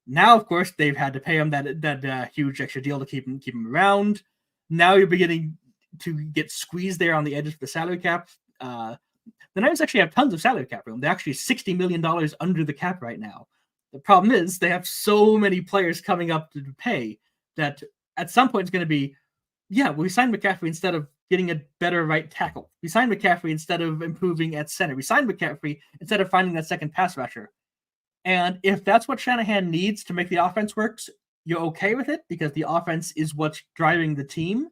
Now, of course, they've had to pay him that huge extra deal to keep him around. Now you're beginning to get squeezed there on the edges of the salary cap. The Niners actually have tons of salary cap room. They're actually $60 million under the cap right now. The problem is they have so many players coming up to pay that at some point it's going to be, we signed McCaffrey instead of getting a better right tackle. We signed McCaffrey instead of improving at center. We signed McCaffrey instead of finding that second pass rusher. And if that's what Shanahan needs to make the offense work, you're okay with it because the offense is what's driving the team.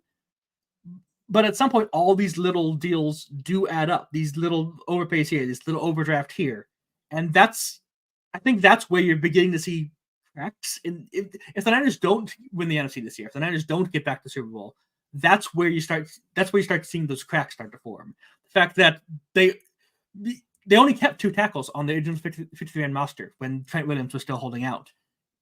But at some point, all these little deals do add up. These little overpays here, this little overdraft here. And I think that's where you're beginning to see cracks. If the Niners don't win the NFC this year, if the Niners don't get back to the Super Bowl, that's where you start seeing those cracks start to form. The fact that they only kept 2 tackles on the original 53-man roster when Trent Williams was still holding out,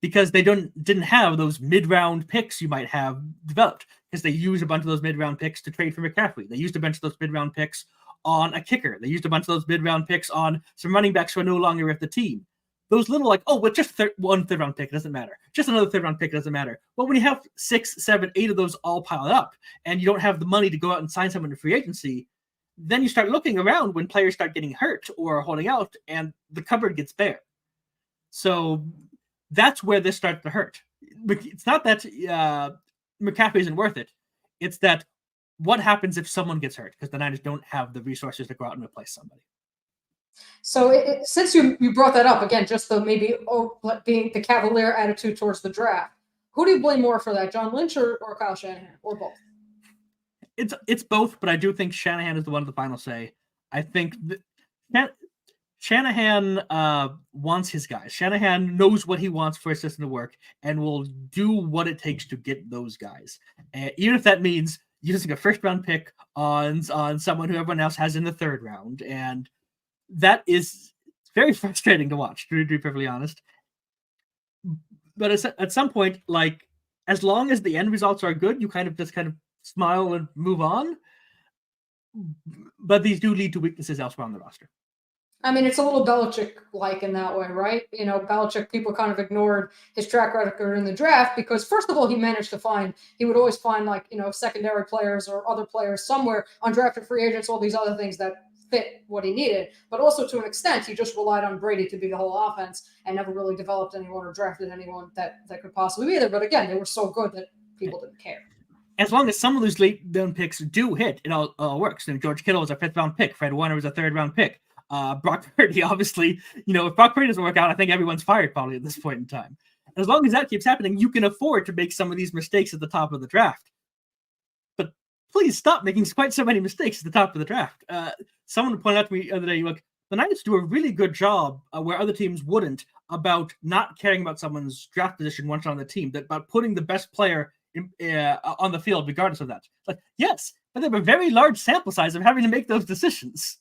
because they didn't have those mid-round picks you might have developed, because they used a bunch of those mid-round picks to trade for McCaffrey. They used a bunch of those mid-round picks on a kicker. They used a bunch of those mid-round picks on some running backs who are no longer with the team. Those little just one third-round pick, it doesn't matter. Just another third-round pick, it doesn't matter. Well, when you have 6, 7, 8 of those all piled up, and you don't have the money to go out and sign someone to free agency, then you start looking around when players start getting hurt or holding out, and the cupboard gets bare. So that's where this starts to hurt. It's not that McCaffrey isn't worth it. It's that what happens if someone gets hurt, because the Niners don't have the resources to go out and replace somebody. So since you brought that up, again, just the being the cavalier attitude towards the draft, who do you blame more for that, John Lynch or Kyle Shanahan, or both? It's both, but I do think Shanahan is the one with the final say. I think that Shanahan wants his guys. Shanahan knows what he wants for his system to work and will do what it takes to get those guys. Even if that means using a first-round pick on someone who everyone else has in the 3rd round. And that is very frustrating to watch, to be perfectly honest. But at some point, like, as long as the end results are good, you kind of smile and move on. But these do lead to weaknesses elsewhere on the roster. I mean, it's a little Belichick-like in that way, right? Belichick, people kind of ignored his track record in the draft because, first of all, he would always find, secondary players or other players somewhere, undrafted free agents, all these other things that fit what he needed. But also, to an extent, he just relied on Brady to be the whole offense and never really developed anyone or drafted anyone that could possibly be there. But again, they were so good that people didn't care. As long as some of those late round picks do hit, it all works. And George Kittle was a 5th round pick. Fred Warner was a 3rd round pick. Brock Purdy, obviously, if Brock Purdy doesn't work out, I think everyone's fired probably at this point in time. And as long as that keeps happening, you can afford to make some of these mistakes at the top of the draft. But please stop making quite so many mistakes at the top of the draft. Someone pointed out to me the other day, look, the Niners do a really good job where other teams wouldn't about not caring about someone's draft position once on the team, about putting the best player on the field regardless of that. Like, yes, but they have a very large sample size of having to make those decisions.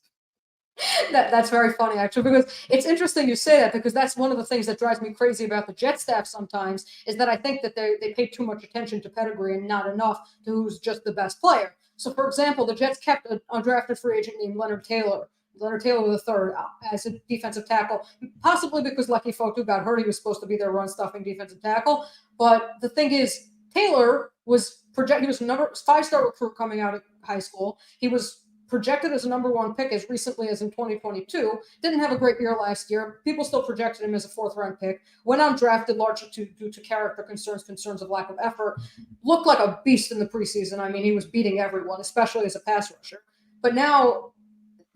That's very funny, actually, because it's interesting you say that, because that's one of the things that drives me crazy about the Jet staff sometimes, is that I think that they pay too much attention to pedigree and not enough to who's just the best player. So, for example, the Jets kept an undrafted free agent named Leonard Taylor III as a defensive tackle, possibly because Lucky Fotu got hurt. He was supposed to be their run-stuffing defensive tackle. But the thing is, Taylor was projected. He was a 5-star recruit coming out of high school. He was projected as a number 1 pick as recently as in 2022. Didn't have a great year last year. People still projected him as a 4th-round pick. Went undrafted largely due to character concerns of lack of effort. Looked like a beast in the preseason. I mean, he was beating everyone, especially as a pass rusher. But now,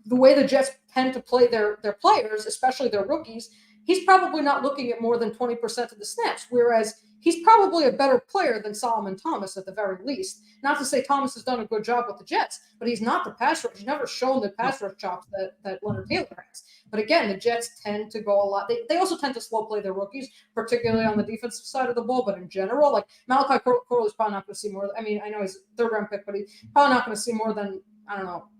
the way the Jets tend to play their players, especially their rookies, he's probably not looking at more than 20% of the snaps, whereas he's probably a better player than Solomon Thomas at the very least. Not to say Thomas has done a good job with the Jets, but he's not the pass rush. He's never shown the pass rush chops that Leonard Taylor has. But again, the Jets tend to go a lot. They also tend to slow play their rookies, particularly on the defensive side of the ball. But in general, like Malachi Corley is probably not going to see more. I mean, I know he's a 3rd-round pick, but he's probably not going to see more than,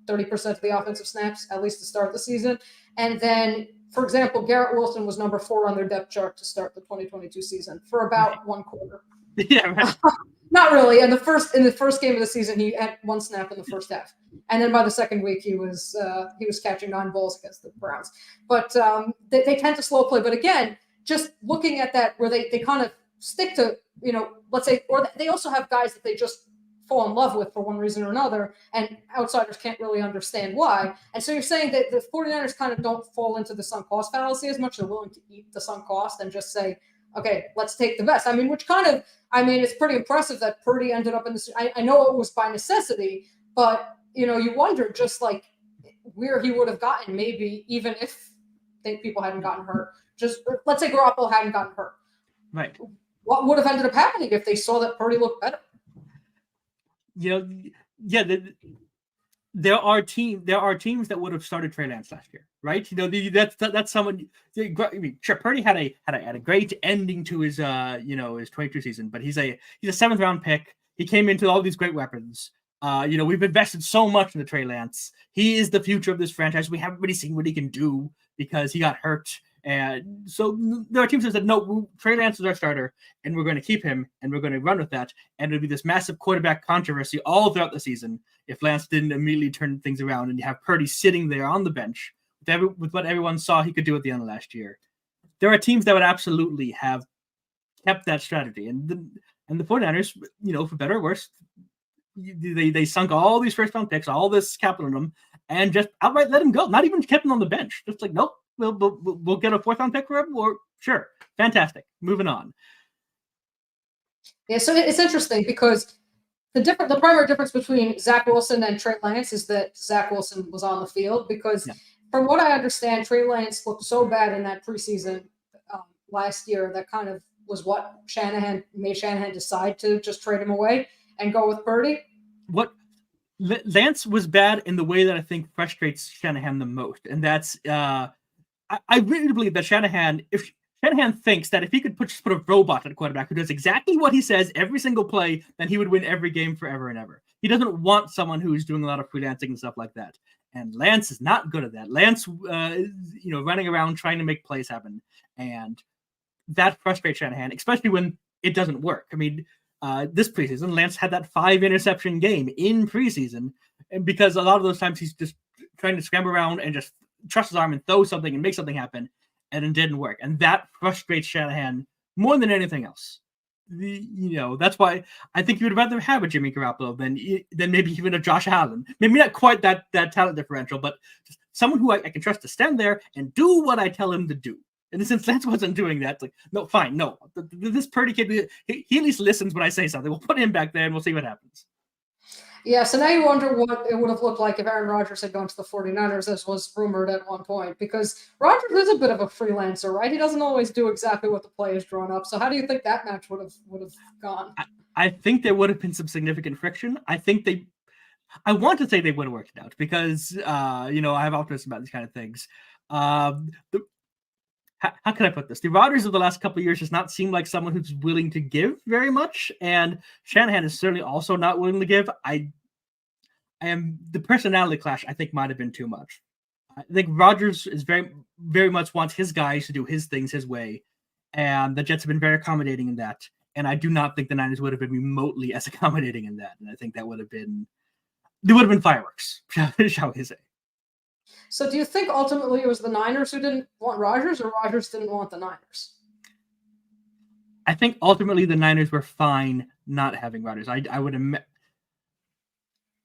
30% of the offensive snaps, at least to start the season. And then, for example, Garrett Wilson was number 4 on their depth chart to start the 2022 season for about 1 quarter. Yeah, right. Not really. In the first game of the season, he had 1 snap in the first half, and then by the second week, he was catching 9 balls against the Browns. But they tend to slow play. But again, just looking at that, where they kind of stick to, let's say, or they also have guys that they just fall in love with for one reason or another, and outsiders can't really understand why. And so you're saying that the 49ers kind of don't fall into the sunk cost fallacy as much. They're willing to eat the sunk cost and just say, okay, let's take the best. I mean, it's pretty impressive that Purdy ended up in this. I know it was by necessity, but, you wonder just like where he would have gotten, maybe even if people hadn't gotten hurt. Just let's say Garoppolo hadn't gotten hurt. Right. What would have ended up happening if they saw that Purdy looked better? There are teams that would have started Trey Lance last year, right? That's someone. I mean, sure, Purdy had a great ending to his his 22 season, but he's a 7th-round pick. He came into all these great weapons. We've invested so much in the Trey Lance. He is the future of this franchise. We haven't really seen what he can do because he got hurt. And so there are teams that said, no, Trey Lance is our starter, and we're going to keep him, and we're going to run with that. And it'll be this massive quarterback controversy all throughout the season if Lance didn't immediately turn things around, and you have Purdy sitting there on the bench with what everyone saw he could do at the end of last year. There are teams that would absolutely have kept that strategy. And the 49ers, for better or worse, they sunk all these first-round picks, all this capital in them, and just outright let him go. Not even kept him on the bench. Just like, nope. We'll get a 4th-round pick for him, or sure, fantastic. Moving on. Yeah, so it's interesting because the primary difference between Zach Wilson and Trey Lance is that Zach Wilson was on the field because, from what I understand, Trey Lance looked so bad in that preseason last year that kind of was what made Shanahan decide to just trade him away and go with Purdy. What Lance was bad in the way that I think frustrates Shanahan the most, and that's I really believe that if Shanahan thinks that if he could just put a robot at a quarterback who does exactly what he says every single play, then he would win every game forever and ever. He doesn't want someone who's doing a lot of freelancing and stuff like that. And Lance is not good at that. Lance, running around trying to make plays happen. And that frustrates Shanahan, especially when it doesn't work. I mean, this preseason, Lance had that 5-interception game in preseason, and because a lot of those times he's just trying to scramble around and just trust his arm and throw something and make something happen, and it didn't work. And that frustrates Shanahan more than anything else. That's why I think you would rather have a Jimmy Garoppolo than maybe even a Josh Allen. Maybe not quite that talent differential, but just someone who I can trust to stand there and do what I tell him to do. And since Lance wasn't doing that, it's like, no, fine, no. This Purdy kid, he at least listens when I say something. We'll put him back there and we'll see what happens. Yeah, so now you wonder what it would have looked like if Aaron Rodgers had gone to the 49ers, as was rumored at one point, because Rodgers is a bit of a freelancer, right? He doesn't always do exactly what the play is drawn up. So how do you think that match would have gone? I think there would have been some significant friction. I want to say they would have worked it out because, I have optimism about these kind of things. How can I put this? The Rodgers of the last couple of years does not seem like someone who's willing to give very much, and Shanahan is certainly also not willing to give. The personality clash, I think, might have been too much. I think Rodgers is very, very much wants his guys to do his things his way, and the Jets have been very accommodating in that. And I do not think the Niners would have been remotely as accommodating in that. And I think there would have been fireworks, shall we say. So do you think ultimately it was the Niners who didn't want Rodgers, or Rodgers didn't want the Niners? I think ultimately the Niners were fine not having Rodgers. I would admit,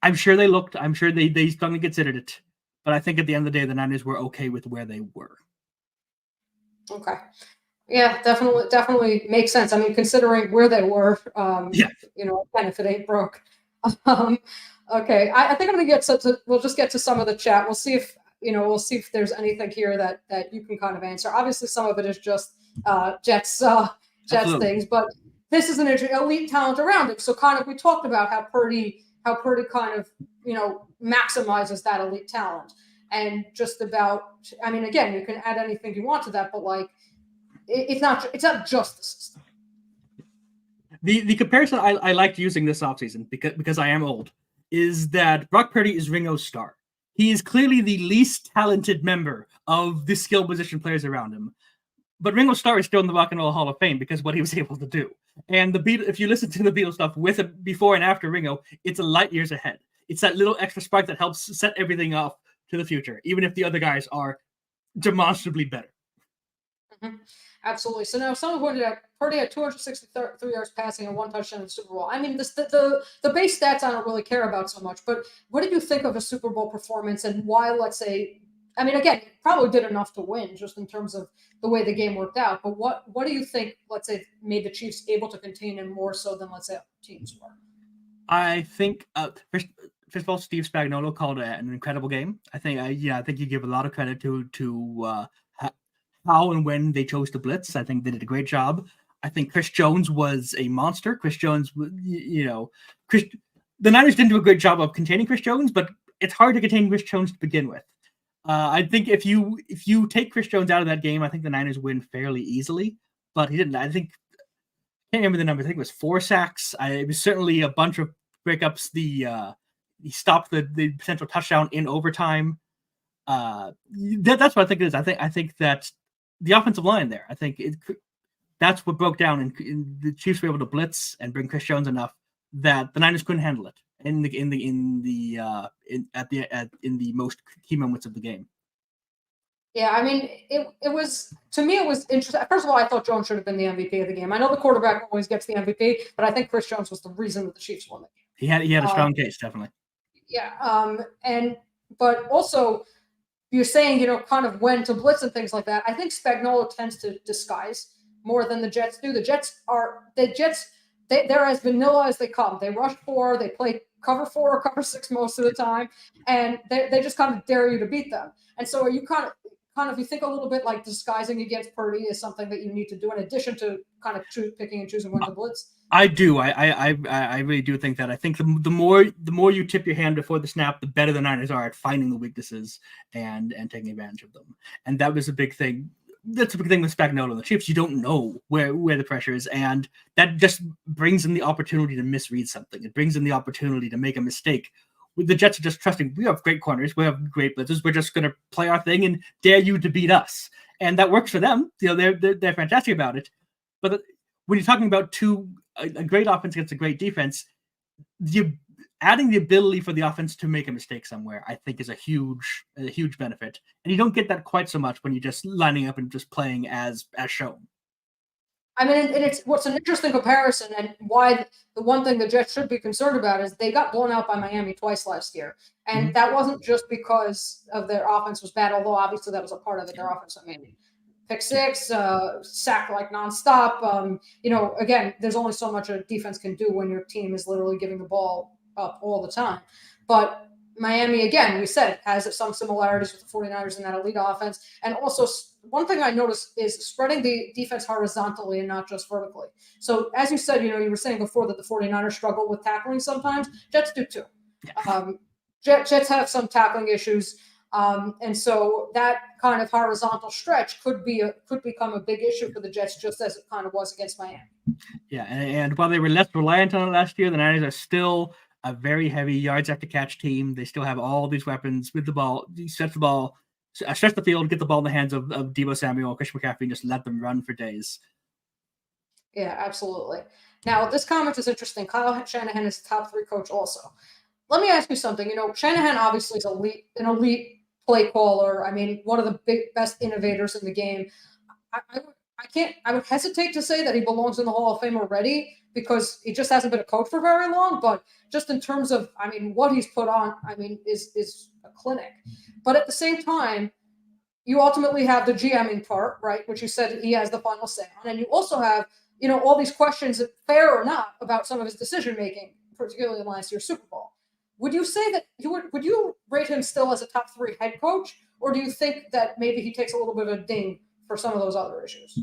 I'm sure they looked, I'm sure they strongly considered it, but I think at the end of the day, the Niners were okay with where they were. Okay. Yeah, definitely makes sense. I mean, considering where they were, kind of if it ain't broke. Okay. I think I'm going to we'll just get to some of the chat. We'll see if there's anything here that you can kind of answer. Obviously, some of it is just Jets things, but this is an elite talent around it. So kind of, we talked about how Purdy kind of, maximizes that elite talent, and just about, I mean, again, you can add anything you want to that, but like, it's not just the system. The comparison I liked using this offseason because I am old is that Brock Purdy is Ringo's star. He is clearly the least talented member of the skill position players around him. But Ringo Starr is still in the Rock and Roll Hall of Fame because of what he was able to do. And if you listen to the Beatles stuff with it before and after Ringo, it's a light years ahead. It's that little extra spark that helps set everything up to the future, even if the other guys are demonstrably better. Mm-hmm. Absolutely. So now someone pointed out Purdy had 263 yards passing and 1 touchdown in the Super Bowl. I mean, the base stats I don't really care about so much, but what did you think of a Super Bowl performance, and why, let's say, I mean, again, probably did enough to win just in terms of the way the game worked out, but what do you think, let's say, made the Chiefs able to contain him more so than, let's say, other teams were? I think, first of all, Steve Spagnuolo called it an incredible game. I think you give a lot of credit to how and when they chose to blitz. I think they did a great job. I think Chris Jones was a monster. Chris Jones, the Niners didn't do a great job of containing Chris Jones, but it's hard to contain Chris Jones to begin with. I think if you take Chris Jones out of that game, I think the Niners win fairly easily. But he didn't. I can't remember the number. I think it was 4 sacks. It was certainly a bunch of breakups. He stopped the potential touchdown in overtime. That's what I think it is. I think that the offensive line there, I think that's what broke down, and the Chiefs were able to blitz and bring Chris Jones enough that the Niners couldn't handle it in the most key moments of the game. Yeah, I mean, it was, to me, it was interesting. First of all, I thought Jones should have been the MVP of the game. I know the quarterback always gets the MVP, but I think Chris Jones was the reason that the Chiefs won the game. He had a strong case, definitely. Yeah, but also, you're saying, kind of when to blitz and things like that. I think Spagnuolo tends to disguise more than the Jets do. They're as vanilla as they come. They rush 4, they play cover 4 or cover 6 most of the time, and they just kind of dare you to beat them. And so are you kind of, you think a little bit like disguising against Purdy is something that you need to do in addition to kind of picking and choosing when to blitz? I do. I really do think that. I think the more you tip your hand before the snap, the better the Niners are at finding the weaknesses and taking advantage of them. And that was a big thing. That's a big thing with Spagnuolo and the Chiefs. You don't know where the pressure is, and that just brings in the opportunity to misread something. It brings in the opportunity to make a mistake the Jets are just trusting, we have great corners, we have great blitzers, we're just going to play our thing and dare you to beat us. And that works for them. They're fantastic about it. But when you're talking about a great offense against a great defense, adding the ability for the offense to make a mistake somewhere, I think, is a huge benefit. And you don't get that quite so much when you're just lining up and just playing as shown. I mean, and it's what's an interesting comparison, and why the one thing the Jets should be concerned about is they got blown out by Miami twice last year. And that wasn't just because of their offense was bad, although obviously that was a part of it, their offense. I mean, pick six, sack like nonstop. Again, there's only so much a defense can do when your team is literally giving the ball up all the time. But Miami, again, we said, has some similarities with the 49ers in that elite offense. And also, one thing I noticed is spreading the defense horizontally and not just vertically. So, as you said, you were saying before that the 49ers struggle with tackling sometimes. Jets do too. Jets have some tackling issues. And so that kind of horizontal stretch could become a big issue for the Jets, just as it kind of was against Miami. Yeah, and while they were less reliant on it last year, the Niners are still a very heavy yards after catch team. They still have all these weapons with the ball. Stretch the field, get the ball in the hands of Deebo Samuel, Christian McCaffrey, and just let them run for days. Yeah, absolutely. Now, this comment is interesting. Kyle Shanahan is the top 3 coach also. Let me ask you something. Shanahan obviously is an elite play caller. I mean, one of the best innovators in the game. I would hesitate to say that he belongs in the Hall of Fame already because he just hasn't been a coach for very long, but just in terms of, what he's put on, is a clinic. But at the same time, you ultimately have the GMing part, right, which you said he has the final say on, and you also have, all these questions, fair or not, about some of his decision-making, particularly in last year's Super Bowl. Would you say that would you rate him still as a top 3 head coach, or do you think that maybe he takes a little bit of a ding for some of those other issues?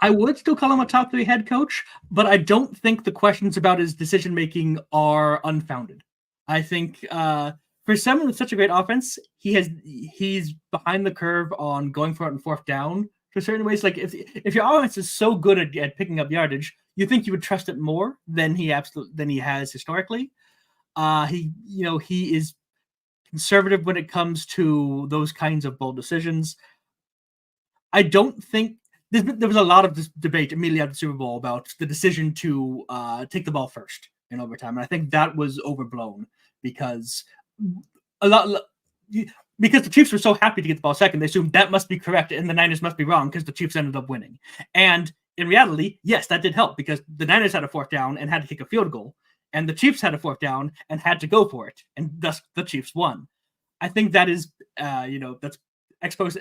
I would still call him a top 3 head coach, but I don't think the questions about his decision-making are unfounded. I think for someone with such a great offense, he's behind the curve on going for it in 4th down to certain ways. Like if your offense is so good at picking up yardage, you think you would trust it more than he has historically. He is conservative when it comes to those kinds of bold decisions. I don't think there was a lot of this debate immediately after the Super Bowl about the decision to take the ball first in overtime, and I think that was overblown because because the Chiefs were so happy to get the ball second, they assumed that must be correct and the Niners must be wrong because the Chiefs ended up winning. And in reality, yes, that did help because the Niners had a 4th down and had to kick a field goal, and the Chiefs had a 4th down and had to go for it, and thus the Chiefs won. I think that is, that's exposed.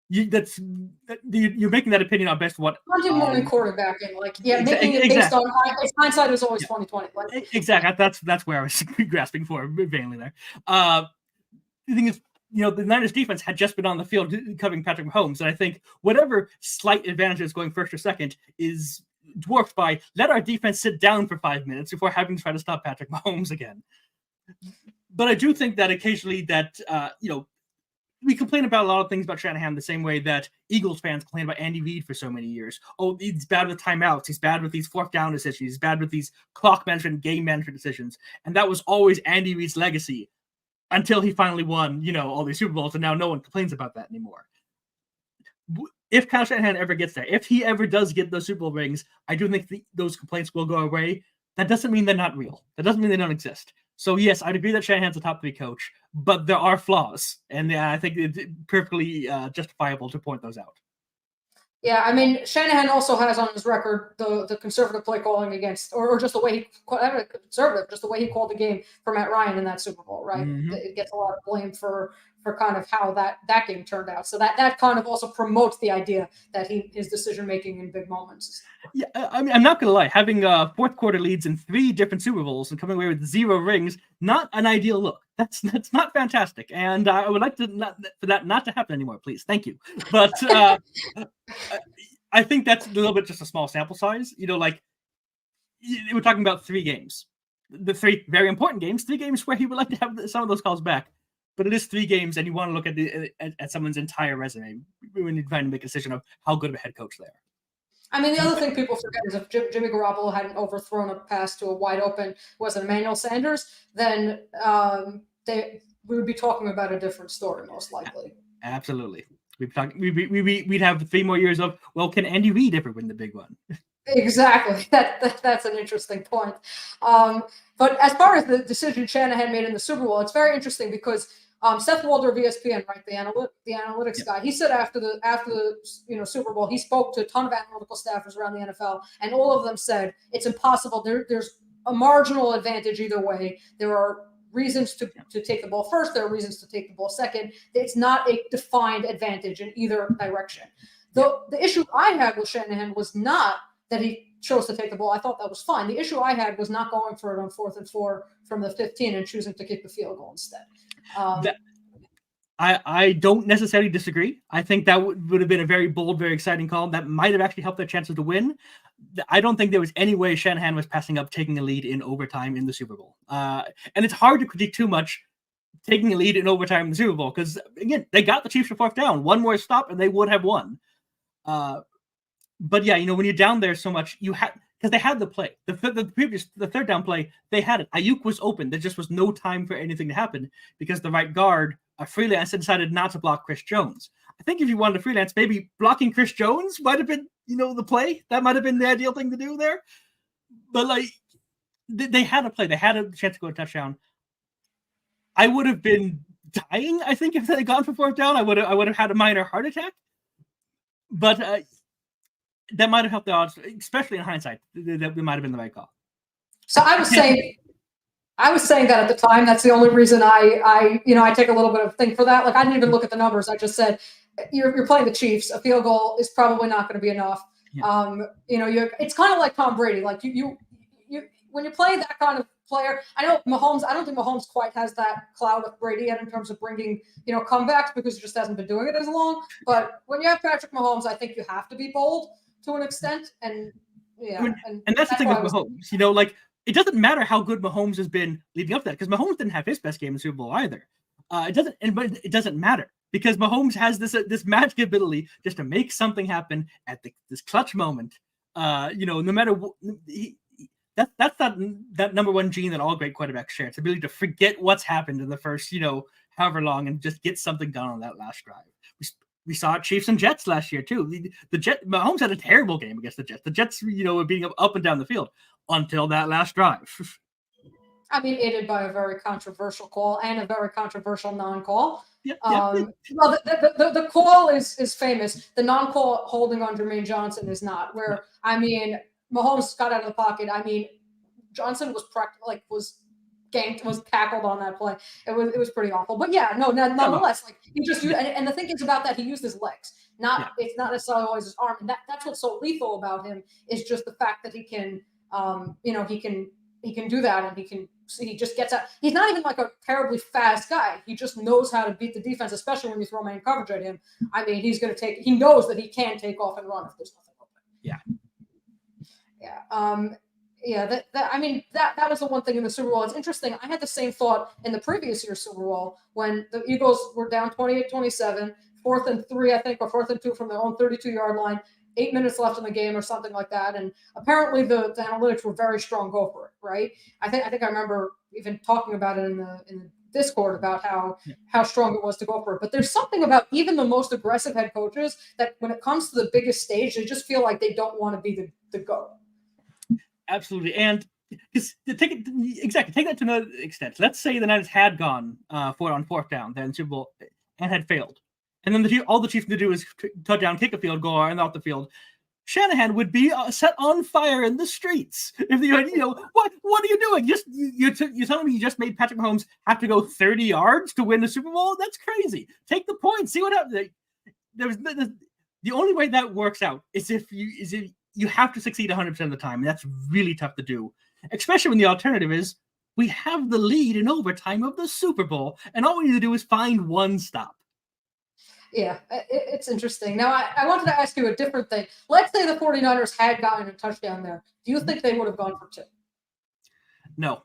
You're making that opinion on based on what morning quarterbacking, making it based on hindsight is always 2020. Exactly, that's where I was grasping for vainly there. The thing is, the Niners defense had just been on the field covering Patrick Mahomes, and I think whatever slight advantages going first or second is dwarfed by let our defense sit down for 5 minutes before having to try to stop Patrick Mahomes again. But I do think that occasionally that we complain about a lot of things about Shanahan the same way that Eagles fans complain about Andy Reid for so many years. Oh, he's bad with timeouts. He's bad with these 4th down decisions. He's bad with these clock management, game management decisions. And that was always Andy Reid's legacy until he finally won, all these Super Bowls, and now no one complains about that anymore. If Kyle Shanahan ever gets there, if he ever does get those Super Bowl rings, I do think those complaints will go away. That doesn't mean they're not real. That doesn't mean they don't exist. So, yes, I'd agree that Shanahan's a top 3 coach, but there are flaws, and I think it's perfectly justifiable to point those out. Yeah, Shanahan also has on his record the conservative play calling against, or just the way he just the way he called the game for Matt Ryan in that Super Bowl, right? Mm-hmm. It gets a lot of blame for kind of how that game turned out. So that kind of also promotes the idea that his decision making in big moments. Yeah, I'm not gonna lie, having 4th quarter leads in 3 different Super Bowls and coming away with 0 rings, not an ideal look. That's not fantastic, and I would like for that not to happen anymore, please. Thank you. But I think that's a little bit just a small sample size. We're talking about 3 games, the 3 very important games, 3 games where he would like to have some of those calls back. But it is 3 games, and you want to look at someone's entire resume when you're trying to make a decision of how good of a head coach they are. I mean, the other thing people forget is if Jimmy Garoppolo hadn't overthrown a pass to a wide open, was it Emmanuel Sanders, then we would be talking about a different story, most likely. Absolutely. We'd have 3 more years of, well, can Andy Reid ever win the big one? Exactly. That's an interesting point. But as far as the decision Shanahan made in the Super Bowl, it's very interesting because Seth Walder of ESPN, right, the analytics guy, he said after the Super Bowl, he spoke to a ton of analytical staffers around the NFL, and all of them said it's impossible. There's a marginal advantage either way. There are reasons to take the ball first. There are reasons to take the ball second. It's not a defined advantage in either direction. The issue I had with Shanahan was not that he chose to take the ball. I thought that was fine. The issue I had was not going for it on 4th and 4 from the 15 and choosing to kick the field goal instead. I don't necessarily disagree. I think that would have been a very bold, very exciting call. That might have actually helped their chances to win. I don't think there was any way Shanahan was passing up taking a lead in overtime in the Super Bowl. And it's hard to critique too much taking a lead in overtime in the Super Bowl because, again, they got the Chiefs to 4th down. One more stop and they would have won. But yeah, when you're down there so much, because they had the play, the 3rd down play, they had it. Ayuk was open. There just was no time for anything to happen because the right guard, a freelance, decided not to block Chris Jones. I think if you wanted to freelance, maybe blocking Chris Jones might have been, the play. That might have been the ideal thing to do there. But they had a play. They had a chance to go a touchdown. I would have been dying, I think, if they had gone for 4th down. I would have had a minor heart attack. But that might have helped the odds, especially in hindsight. That might have been the right call. So I was saying that at the time. That's the only reason I take a little bit of thing for that. I didn't even look at the numbers. I just said you're playing the Chiefs. A field goal is probably not going to be enough. Yeah. It's kind of like Tom Brady. You when you play that kind of player, I know Mahomes. I don't think Mahomes quite has that cloud of Brady yet in terms of bringing comebacks because he just hasn't been doing it as long. But when you have Patrick Mahomes, I think you have to be bold to an extent, and that's the thing with Mahomes. It doesn't matter how good Mahomes has been leading up to that because Mahomes didn't have his best game in the Super Bowl either. But it doesn't matter because Mahomes has this magic ability just to make something happen at this clutch moment. No matter what. That's that number one gene that all great quarterbacks share. It's the ability to forget what's happened in the first, however long and just get something done on that last drive. We saw Chiefs and Jets last year too. Mahomes had a terrible game against the Jets. The Jets, were being up and down the field until that last drive. I mean, aided by a very controversial call and a very controversial non-call. Yep. Well, the call is famous. The non-call holding on Jermaine Johnson is not. Where Mahomes got out of the pocket. Johnson was was tackled on that play. It was pretty awful. But yeah, nonetheless, he just used, and the thing is about that, he used his legs. It's not necessarily always his arm. And that's what's so lethal about him is just the fact that he can do that, and he just gets out. He's not even a terribly fast guy. He just knows how to beat the defense, especially when you throw man coverage at him. He's going to he knows that he can take off and run if there's nothing open. Yeah. Yeah. That was the one thing in the Super Bowl. It's interesting. I had the same thought in the previous year's Super Bowl when the Eagles were down 28-27, 4th and 3, I think, or 4th and 2 from their own 32-yard line, 8 minutes left in the game or something like that. And apparently the analytics were very strong. Go for it, right? I think I remember even talking about it in the Discord about how strong it was to go for it. But there's something about even the most aggressive head coaches that when it comes to the biggest stage, they just feel like they don't want to be the GOAT. Absolutely. And take that to another extent. Let's say the Niners had gone for it on 4th down, then Super Bowl, and had failed. And then all the Chiefs need to do is touchdown, kick a field goal, and off the field. Shanahan would be set on fire in the streets. If what are you doing? You're telling me you just made Patrick Mahomes have to go 30 yards to win the Super Bowl? That's crazy. Take the point. See what happens. The only way that works out is if you have to succeed 100% of the time. And that's really tough to do, especially when the alternative is we have the lead in overtime of the Super Bowl, and all we need to do is find one stop. Yeah, it's interesting. Now, I wanted to ask you a different thing. Let's say the 49ers had gotten a touchdown there. Do you think they would have gone for 2? No.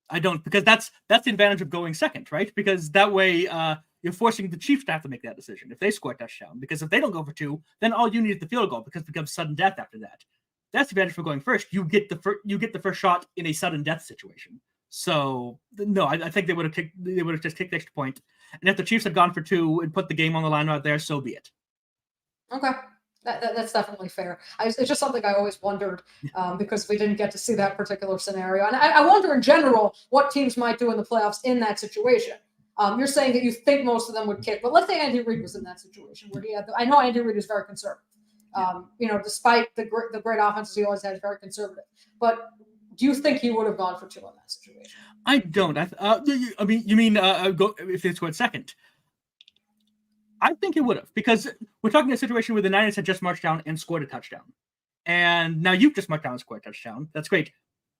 I don't, because that's the advantage of going second, right? Because that way you're forcing the Chiefs to have to make that decision if they score a touchdown. Because if they don't go for 2, then all you need is the field goal because it becomes sudden death after that. That's the advantage for going first. You get the first shot in a sudden death situation. So no, I think they would have just kicked the extra point. And if the Chiefs had gone for 2 and put the game on the line right there, so be it. Okay. That's definitely fair. It's just something I always wondered because we didn't get to see that particular scenario. And I wonder in general what teams might do in the playoffs in that situation. You're saying that you think most of them would kick, but let's say Andy Reid was in that situation where I know Andy Reid is very conservative. Despite the great offenses he always had, very conservative. But do you think he would have gone for 2 in that situation? I don't. You mean go if they scored second? I think it would have, because we're talking a situation where the Niners had just marched down and scored a touchdown. And now you've just marched down and scored a touchdown. That's great.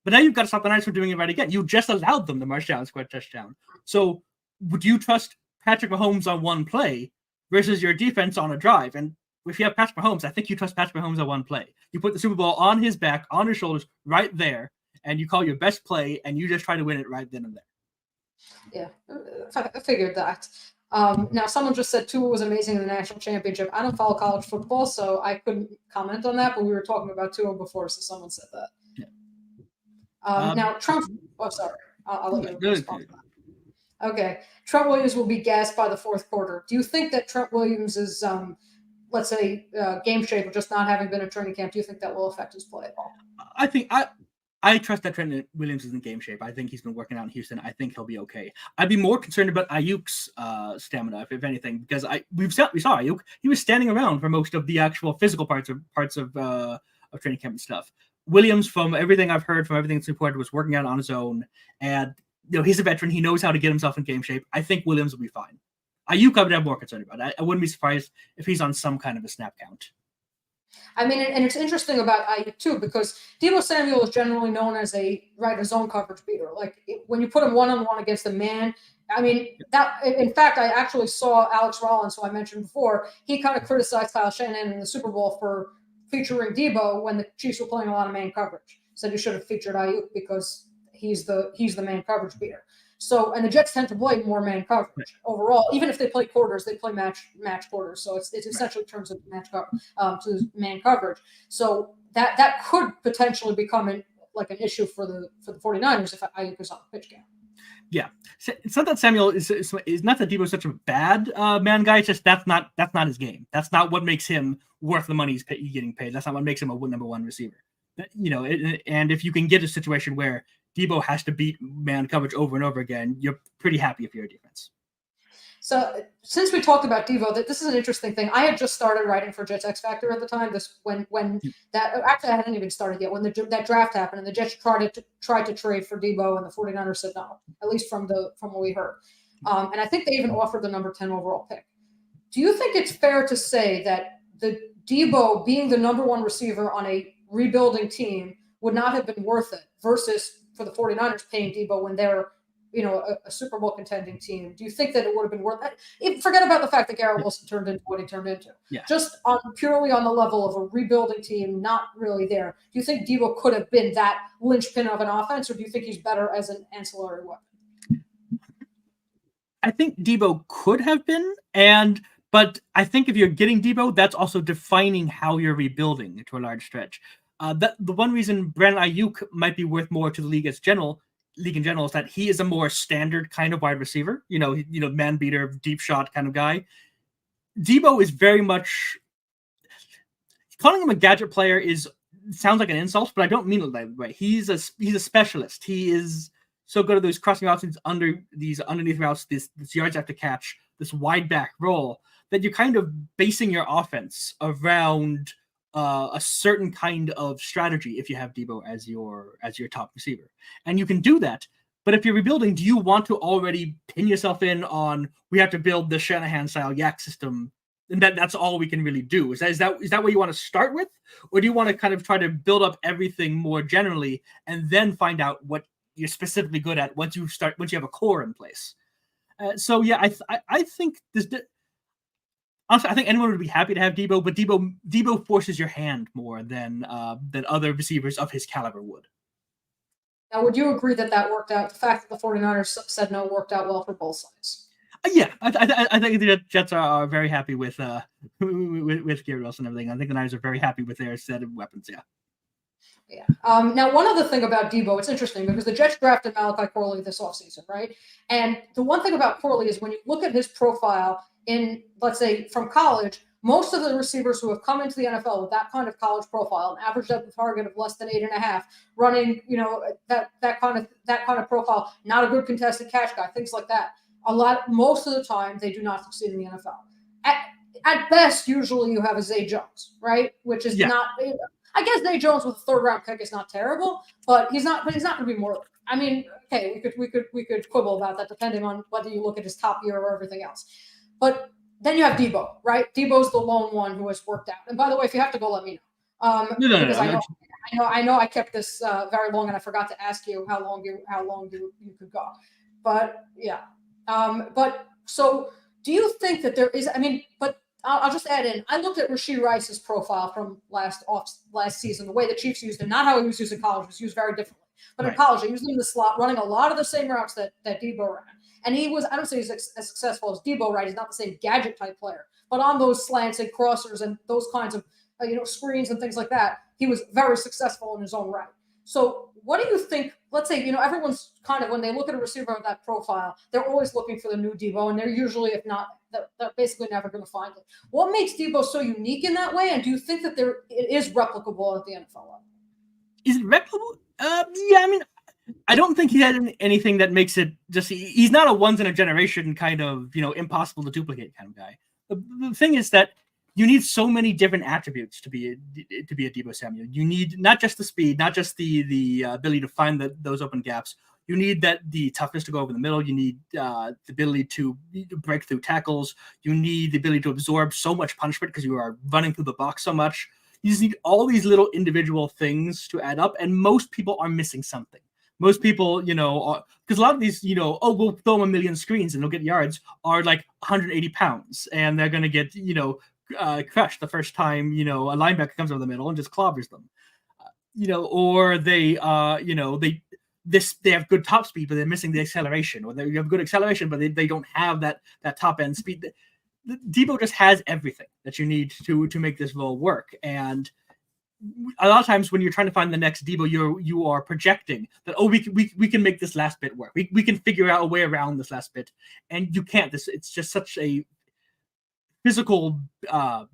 But now you've got to stop the Niners from doing it right again. You just allowed them to march down and score a touchdown. So would you trust Patrick Mahomes on one play versus your defense on a drive? And if you have Patrick Mahomes, I think you trust Patrick Mahomes on one play. You put the Super Bowl on his back, on his shoulders, right there, and you call your best play, and you just try to win it right then and there. Yeah, I figured that. Now, someone just said Tua was amazing in the national championship. I don't follow college football, so I couldn't comment on that, but we were talking about Tua before, so someone said that. Yeah. Now, Trump – oh, sorry. I'll let you respond to that. Okay. Trent Williams will be gassed by the fourth quarter. Do you think that Trent Williams is, let's say, game shape of just not having been at training camp? Do you think that will affect his play at all? I trust that Trent Williams is in game shape. I think he's been working out in Houston. I think he'll be okay. I'd be more concerned about Ayuk's stamina, if anything, because we saw Ayuk. He was standing around for most of the actual physical parts of training camp and stuff. Williams, from everything I've heard, from everything that's reported, was working out on his own, and he's a veteran. He knows how to get himself in game shape. I think Williams will be fine. Ayuk, I would have more concern about. I wouldn't be surprised if he's on some kind of a snap count. I mean, and it's interesting about Ayuk too, because Deebo Samuel is generally known as a zone coverage beater. Like when you put him one-on-one against a man, I mean, that. In fact, I actually saw Alex Rollins, who I mentioned before. He kind of criticized Kyle Shanahan in the Super Bowl for featuring Deebo when the Chiefs were playing a lot of man coverage. Said you should have featured Ayuk because he's the man coverage beater. So, and the Jets tend to play more man coverage overall. Even if they play quarters, they play match quarters. So it's essentially terms of to man coverage. So that could potentially become an issue for the 49ers if Ayuk is on the pitch count. Yeah, it's not that Samuel is not that Deebo is such a bad man guy. It's just that's not his game. That's not what makes him worth the money he's getting paid. That's not what makes him a number one receiver. And if you can get a situation where Deebo has to beat man coverage over and over again, you're pretty happy if you're a defense. So since we talked about Deebo, this is an interesting thing. I had just started writing for Jets X Factor at the time. When that actually I hadn't even started yet. When that draft happened and the Jets tried to trade for Deebo and the 49ers said no, at least from what we heard. And I think they even offered the number 10 overall pick. Do you think it's fair to say that the Deebo being the number one receiver on a rebuilding team would not have been worth it versus for the 49ers paying Deebo when they're a Super Bowl contending team? Do you think that it would have been worth it? Forget about the fact that Garrett Wilson turned into what he turned into. Yeah. Just purely on the level of a rebuilding team, not really there. Do you think Deebo could have been that linchpin of an offense, or do you think he's better as an ancillary weapon? I think Deebo could have been, but I think if you're getting Deebo, that's also defining how you're rebuilding to a large stretch. The one reason Brandon Ayuk might be worth more to the league in general is that he is a more standard kind of wide receiver, man beater, deep shot kind of guy. Deebo is very much, calling him a gadget player sounds like an insult, but I don't mean it that way. He's a specialist. He is so good at those crossing options underneath routes, this yards after catch, this wide back roll, that you're kind of basing your offense around a certain kind of strategy if you have Deebo as your top receiver. And you can do that. But if you're rebuilding, do you want to already pin yourself in on, we have to build the Shanahan-style yak system, and that's all we can really do? Is that what you want to start with? Or do you want to kind of try to build up everything more generally and then find out what you're specifically good at once you have a core in place? I think this... Honestly, I think anyone would be happy to have Deebo, but Deebo forces your hand more than other receivers of his caliber would. Now, would you agree that worked out? The fact that the 49ers said no worked out well for both sides. Yeah, I think the Jets are very happy with Gary Wilson and everything. I think the Niners are very happy with their set of weapons. Yeah. Yeah. Now, one other thing about Deebo, it's interesting because the Jets drafted Malachi Corley this offseason, right? And the one thing about Corley is when you look at his profile in, let's say, from college, most of the receivers who have come into the NFL with that kind of college profile, an average depth of target of less than 8.5, running, that kind of profile, not a good contested catch guy, things like that. Most of the time, they do not succeed in the NFL. At best, usually you have a Zay Jones, right? Which is not. I guess Zay Jones with a third-round pick is not terrible, but he's not going to be more. I mean, okay, we could quibble about that depending on whether you look at his top year or everything else. But then you have Deebo, right? Deebo's the lone one who has worked out. And by the way, if you have to go, let me know. Because I know I kept this very long, and I forgot to ask you how long you could go. But yeah. But so do you think that there is? I mean, but I'll just add in. I looked at Rashee Rice's profile from last season. The way the Chiefs used him, not how he was used in college, was used very differently. But in college, he was in the slot, running a lot of the same routes that Deebo ran. And he was, I don't say he's as successful as Deebo, right? He's not the same gadget type player, but on those slants and crossers and those kinds of screens and things like that, he was very successful in his own right. So what do you think? Let's say, everyone's kind of, when they look at a receiver of that profile, they're always looking for the new Deebo, and they're usually, if not, they're basically never going to find it. What makes Deebo so unique in that way? And do you think that it is replicable at the NFL level? Is it replicable? Yeah, I mean, I don't think he had anything that makes it just. He's not a once in a generation kind of impossible to duplicate kind of guy. The thing is that you need so many different attributes to be a Deebo Samuel. You need not just the speed, not just the ability to find those open gaps. You need the toughness to go over the middle. You need the ability to break through tackles. You need the ability to absorb so much punishment because you are running through the box so much. You just need all these little individual things to add up, and most people are missing something. Most people, because a lot of these, we'll throw them a million screens and they'll get yards, are like 180 pounds, and they're going to get, crushed the first time, a linebacker comes over the middle and just clobbers them. Or they have good top speed, but they're missing the acceleration, or they have good acceleration, but they don't have that top end speed. Deebo just has everything that you need to make this role work. And a lot of times when you're trying to find the next Deebo, you are projecting that, we can make this last bit work. We can figure out a way around this last bit, and you can't. It's just such a physical the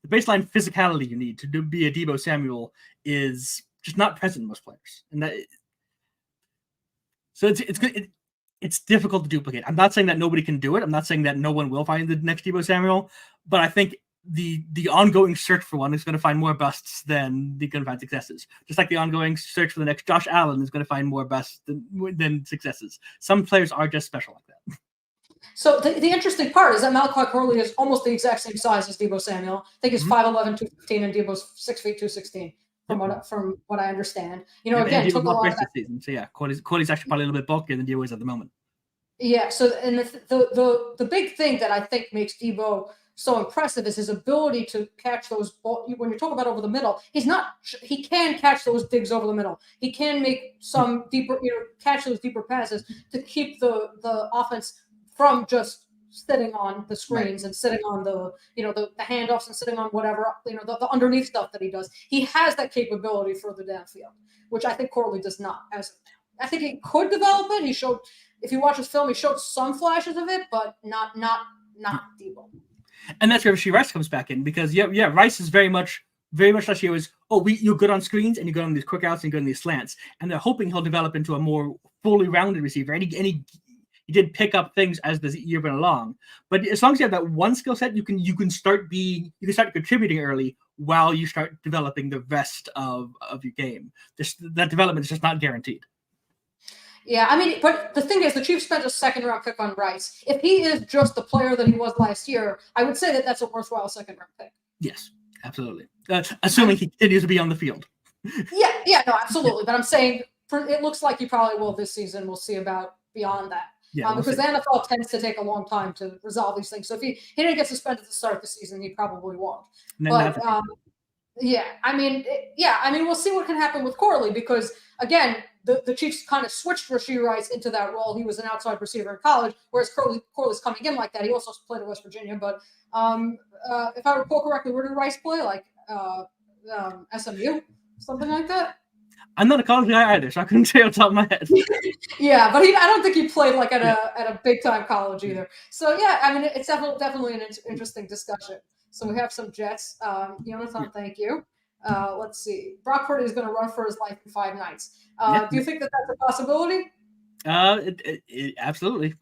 baseline physicality you need to be a Deebo Samuel is just not present in most players, and so it's difficult to duplicate. I'm not saying that nobody can do it. I'm not saying that no one will find the next Deebo Samuel, but I think the ongoing search for one is going to find more busts than they're going to find successes. Just like the ongoing search for the next Josh Allen is going to find more busts than successes. Some players are just special like that. So the interesting part is that Malachi Corley is almost the exact same size as Deebo Samuel. I think he's 5'11", 215, and Deebo's 6', 216. From what I understand, again, took a lot of that season. So yeah, Corley's actually probably a little bit bulkier than Deebo is at the moment. Yeah. So and the big thing that I think makes Deebo so impressive is his ability to catch those balls. When you talk about over the middle, he can catch those digs over the middle. He can make some deeper, catch those deeper passes to keep the offense from just sitting on the screens and sitting on the handoffs and sitting on whatever, the underneath stuff that he does. He has that capability further downfield, which I think Corley does not. I think he could develop it. He showed, if you watch his film, he showed some flashes of it, but not Deebo. And that's where Rashee Rice comes back in, because Rice is very much last year was, you're good on screens and you're good on these quick outs and you're good on these slants, and they're hoping he'll develop into a more fully rounded receiver. And he did pick up things as the year went along, but as long as you have that one skill set, you can start contributing early while you start developing the rest of your game. That development is just not guaranteed. Yeah, I mean, but the thing is, the Chiefs spent a second-round pick on Rice. If he is just the player that he was last year, I would say that that's a worthwhile second-round pick. Yes, absolutely. Assuming he continues to be on the field. Yeah, no, absolutely. But I'm saying it looks like he probably will this season. We'll see about beyond that. Yeah, because the NFL tends to take a long time to resolve these things. So if he didn't get suspended to start the season, he probably won't. Yeah, I mean, we'll see what can happen with Corley because, again, the Chiefs kind of switched Rashee Rice into that role. He was an outside receiver in college, whereas Corley's coming in like that. He also played at West Virginia, but if I recall correctly, where did Rice play? Like SMU, something like that. I'm not a college guy either, so I couldn't say on top of my head. Yeah, but I don't think he played like at a big time college either. So yeah, I mean, it's definitely an interesting discussion. So we have some Jets. Jonathan, thank you. Let's see. Brock Purdy is going to run for his life in 5 nights. Do you think that that's a possibility? Absolutely.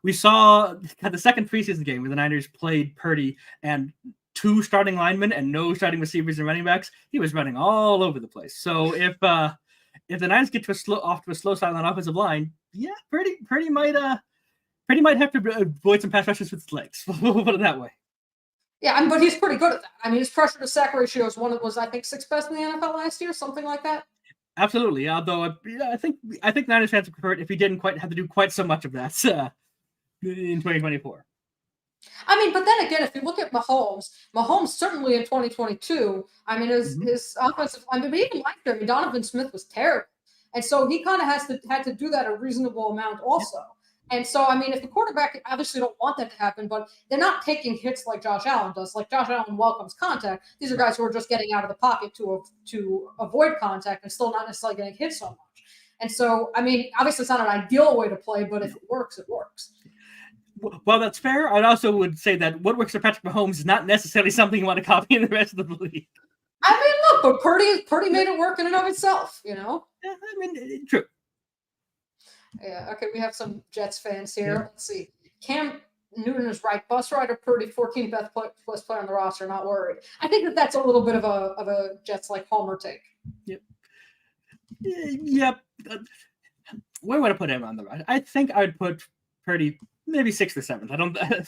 We saw the second preseason game where the Niners played Purdy and 2 starting linemen and no starting receivers and running backs. He was running all over the place. So if the Niners get off to a slow start on offensive line, yeah, Purdy might have to avoid some pass rushes with his legs. We'll put it that way. Yeah, but he's pretty good at that. I mean, his pressure to sack ratio is I think 6th best in the NFL last year, something like that. Absolutely. Although I think Niners fans would prefer it if he didn't quite have to do quite so much of that in 2024. I mean, but then again, if you look at Mahomes certainly in 2022, I mean, his offensive, I mean, even last year, Donovan Smith was terrible. And so he kind of had to do that a reasonable amount also. And so, I mean, if the quarterback obviously don't want that to happen, but they're not taking hits like Josh Allen does. Like Josh Allen welcomes contact. These are guys who are just getting out of the pocket to avoid contact and still not necessarily getting hit so much. And so, I mean, obviously it's not an ideal way to play, but if it works, it works. Well, that's fair. I also would say that what works for Patrick Mahomes is not necessarily something you want to copy in the rest of the league. I mean, look, but Purdy made it work in and of itself, you know? Yeah, I mean, true. Yeah, okay, we have some Jets fans here. Yeah. Let's see. Cam Newton is right. Bus rider Purdy, 14th best player on the roster, not worried. I think that's a little bit of a Jets-like homer take. Yep. Where would I put him on the roster? I think I would put Purdy maybe 6th or 7th.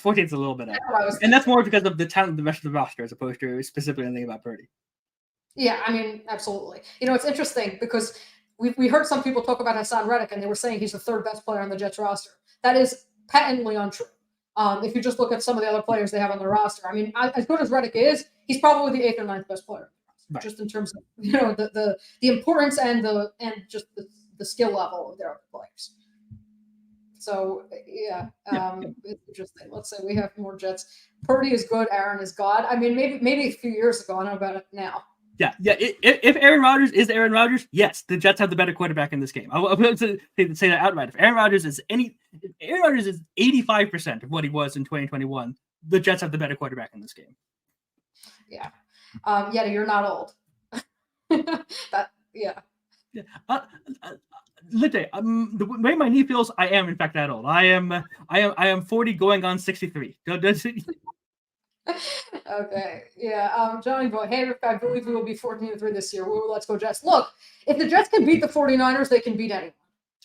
14th's a little bit out. And that's more because of the talent of the rest of the roster as opposed to specifically anything about Purdy. Yeah, I mean, absolutely. You know, it's interesting because we heard some people talk about Hassan Reddick, and they were saying he's the 3rd best player on the Jets roster. That is patently untrue. If you just look at some of the other players they have on the roster, I mean, as good as Reddick is, he's probably the 8th or 9th best player, right, just in terms of the importance and just the skill level of their other players. So it's interesting. Let's say we have more Jets. Purdy is good. Aaron is God. I mean, maybe a few years ago. I don't know about it now. Yeah. If Aaron Rodgers is Aaron Rodgers, yes, the Jets have the better quarterback in this game. I'll say that outright. If Aaron Rodgers is 85% of what he was in 2021, the Jets have the better quarterback in this game. Yeah. You're not old. Yeah. Literally, the way my knee feels, I am in fact that old. I am 40 going on 63. Okay. Yeah. Johnny Boy, hey, I believe we will be 14-3 this year. Woo, let's go Jets. Look, if the Jets can beat the 49ers, they can beat anyone.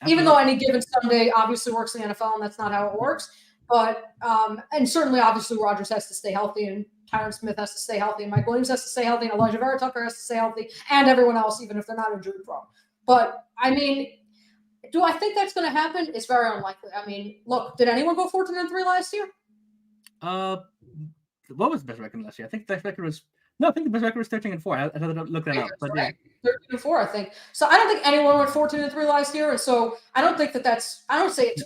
Absolutely. Even though any given Sunday obviously works in the NFL, and that's not how it works. But and certainly, obviously, Rodgers has to stay healthy, and Tyron Smith has to stay healthy, and Mike Williams has to stay healthy, and Elijah Vera Tucker has to stay healthy, and everyone else, even if they're not injury prone. But I mean, do I think that's going to happen? It's very unlikely. I mean, look, did anyone go 14-3 last year? What was the best record last year? I think the best record was the best record was 13-4. I had to look that up. But right. 13-4, I think. So I don't think anyone went 14-3 last year, and so I don't think that's. I don't say it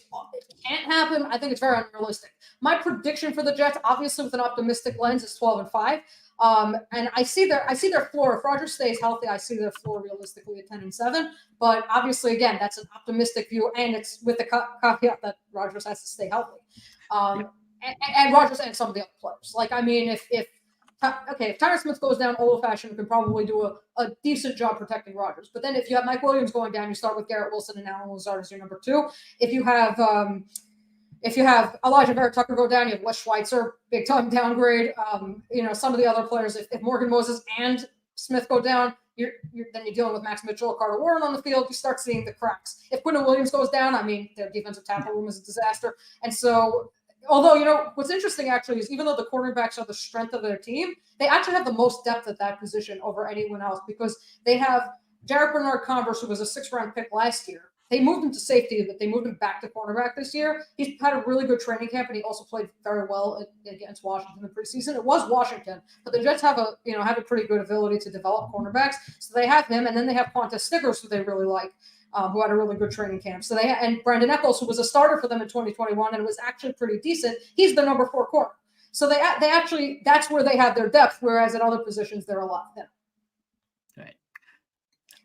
can't happen. I think it's very unrealistic. My prediction for the Jets, obviously with an optimistic lens, is 12-5. And I see their floor. If Rodgers stays healthy, I see their floor realistically at 10-7. But obviously, again, that's an optimistic view, and it's with the caveat that Rodgers has to stay healthy. And Rodgers and some of the other players. Like, I mean, if Tyron Smith goes down old-fashioned, can probably do a decent job protecting Rodgers. But then if you have Mike Williams going down, you start with Garrett Wilson and Allen Lazard as your number 2. If you have Elijah Vera Tucker go down, you have Wes Schweitzer, big-time downgrade. Some of the other players, if Morgan Moses and Smith go down, then you're dealing with Max Mitchell, Carter Warren on the field. You start seeing the cracks. If Quinton Williams goes down, I mean, their defensive tackle room is a disaster. And so, although, what's interesting actually is even though the cornerbacks are the strength of their team, they actually have the most depth at that position over anyone else because they have Jarrett Bernard Converse, who was a 6th-round pick last year, they moved him to safety, but they moved him back to cornerback this year. He's had a really good training camp, and he also played very well against Washington in the preseason. It was Washington, but the Jets have a pretty good ability to develop cornerbacks. So they have him, and then they have Quantas Stiggers, who they really like, who had a really good training camp. So and Brandon Echols, who was a starter for them in 2021 and was actually pretty decent. He's the number 4 corner. So they actually, that's where they have their depth, whereas at other positions they're a lot thinner. Right.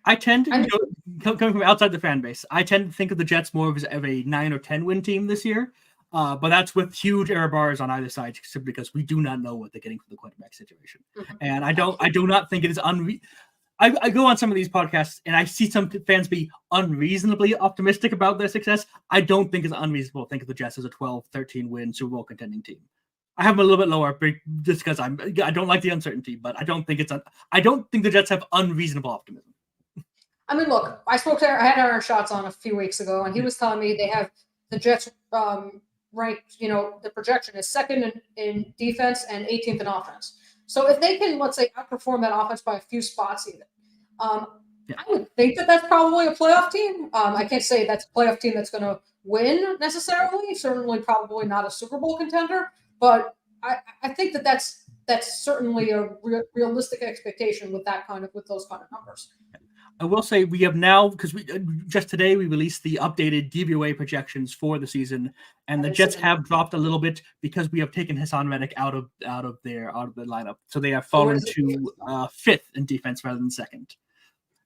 I tend to, coming from outside the fan base, I tend to think of the Jets more of a 9 or 10 win team this year. But that's with huge error bars on either side, simply because we do not know what they're getting from the quarterback situation. Mm-hmm. And I do not think it is I go on some of these podcasts and I see some fans be unreasonably optimistic about their success. I don't think it's unreasonable to think of the Jets as a 12, 13 win Super Bowl contending team. I have them a little bit lower just because I don't like the uncertainty, but I don't think the Jets have unreasonable optimism. I mean, look, I had Aaron Schatz on a few weeks ago, and he was telling me they have the Jets ranked, the projection is second in defense and 18th in offense. So if they can, let's say, outperform that offense by a few spots even, I would think that's probably a playoff team. I can't say that's a playoff team that's going to win necessarily, certainly probably not a Super Bowl contender, but I think that's certainly a realistic expectation with those kind of numbers. I will say we have now, because just today we released the updated DVOA projections for the season, and the Jets have dropped a little bit because we have taken Hassan Reddick out of the lineup, so they have fallen to 5th in defense rather than 2nd.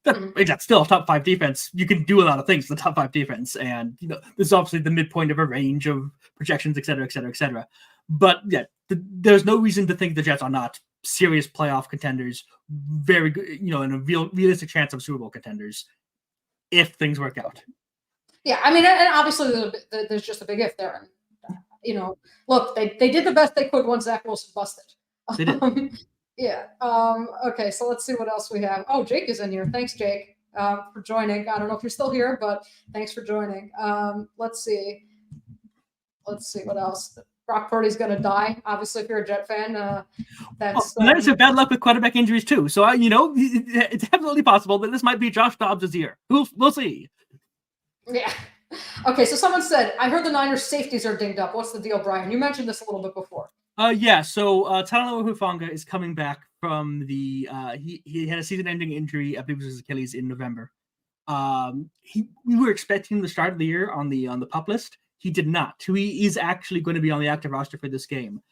That's still a top 5 defense. You can do a lot of things with the top 5 defense, and this is obviously the midpoint of a range of projections, et cetera, et cetera, et cetera. But yeah, there's no reason to think the Jets are not serious playoff contenders, very good, and a realistic chance of Super Bowl contenders if things work out. Yeah, I mean, and obviously there's just a big if there. And, look, they did the best they could once Zach Wilson busted. They did. Yeah. Okay, so let's see what else we have. Oh, Jake is in here. Thanks, Jake, for joining. I don't know if you're still here, but thanks for joining. Let's see what else. Brock Purdy's going to die. Obviously, if you're a Jet fan, that's a bad luck with quarterback injuries too. So it's definitely possible that this might be Josh Dobbs' year. We'll see. Yeah. Okay. So someone said, I heard the Niners safeties are dinged up. What's the deal, Brian? You mentioned this a little bit before. Yeah. So Talanoa Hufanga is coming back from the. He had a season-ending injury. I believe it was his Achilles in November. We were expecting him to start the year on the PUP list. He did not. He is actually going to be on the active roster for this game.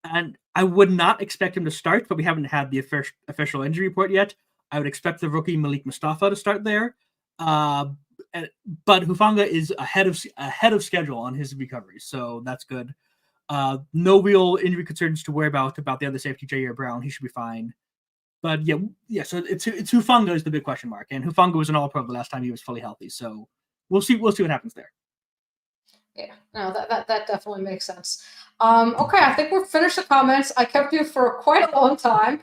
And I would not expect him to start, but we haven't had the official injury report yet. I would expect the rookie Malik Mustafa to start there. But Hufanga is ahead of schedule on his recovery, so that's good. No real injury concerns to worry about the other safety, Jair Brown. He should be fine. But yeah. So it's Hufanga is the big question mark, and Hufanga was an All-Pro the last time he was fully healthy. So we'll see what happens there. Yeah, no, that definitely makes sense. Okay, I think we've finished the comments. I kept you for quite a long time.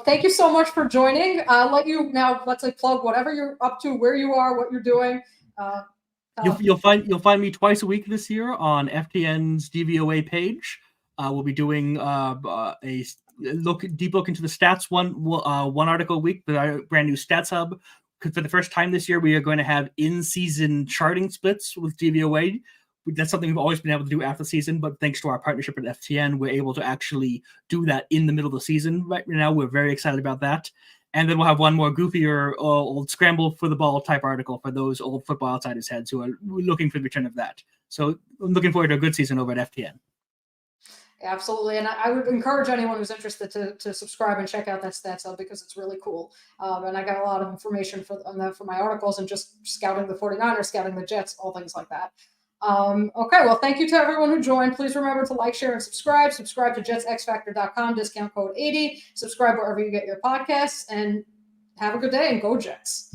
Thank you so much for joining. I'll let you now, let's say, plug whatever you're up to, where you are, what you're doing. You'll find me twice a week this year on FTN's DVOA page. We'll be doing a deep look into the stats one article a week with our brand new Stats Hub. Because for the first time this year, we are going to have in-season charting splits with DVOA. That's something we've always been able to do after the season, but thanks to our partnership with FTN, we're able to actually do that in the middle of the season right now. We're very excited about that. And then we'll have one more goofier old scramble for the ball type article for those old Football Outsiders heads who are looking for the return of that. So I'm looking forward to a good season over at FTN. Absolutely. And I would encourage anyone who's interested to subscribe and check out that Stats Hub because it's really cool. And I got a lot of information for my articles and just scouting the 49ers, scouting the Jets, all things like that. Okay, well, thank you to everyone who joined. Please remember to like, share, and subscribe. Subscribe to jetsxfactor.com, discount code 80. Subscribe wherever you get your podcasts, and have a good day, and go Jets.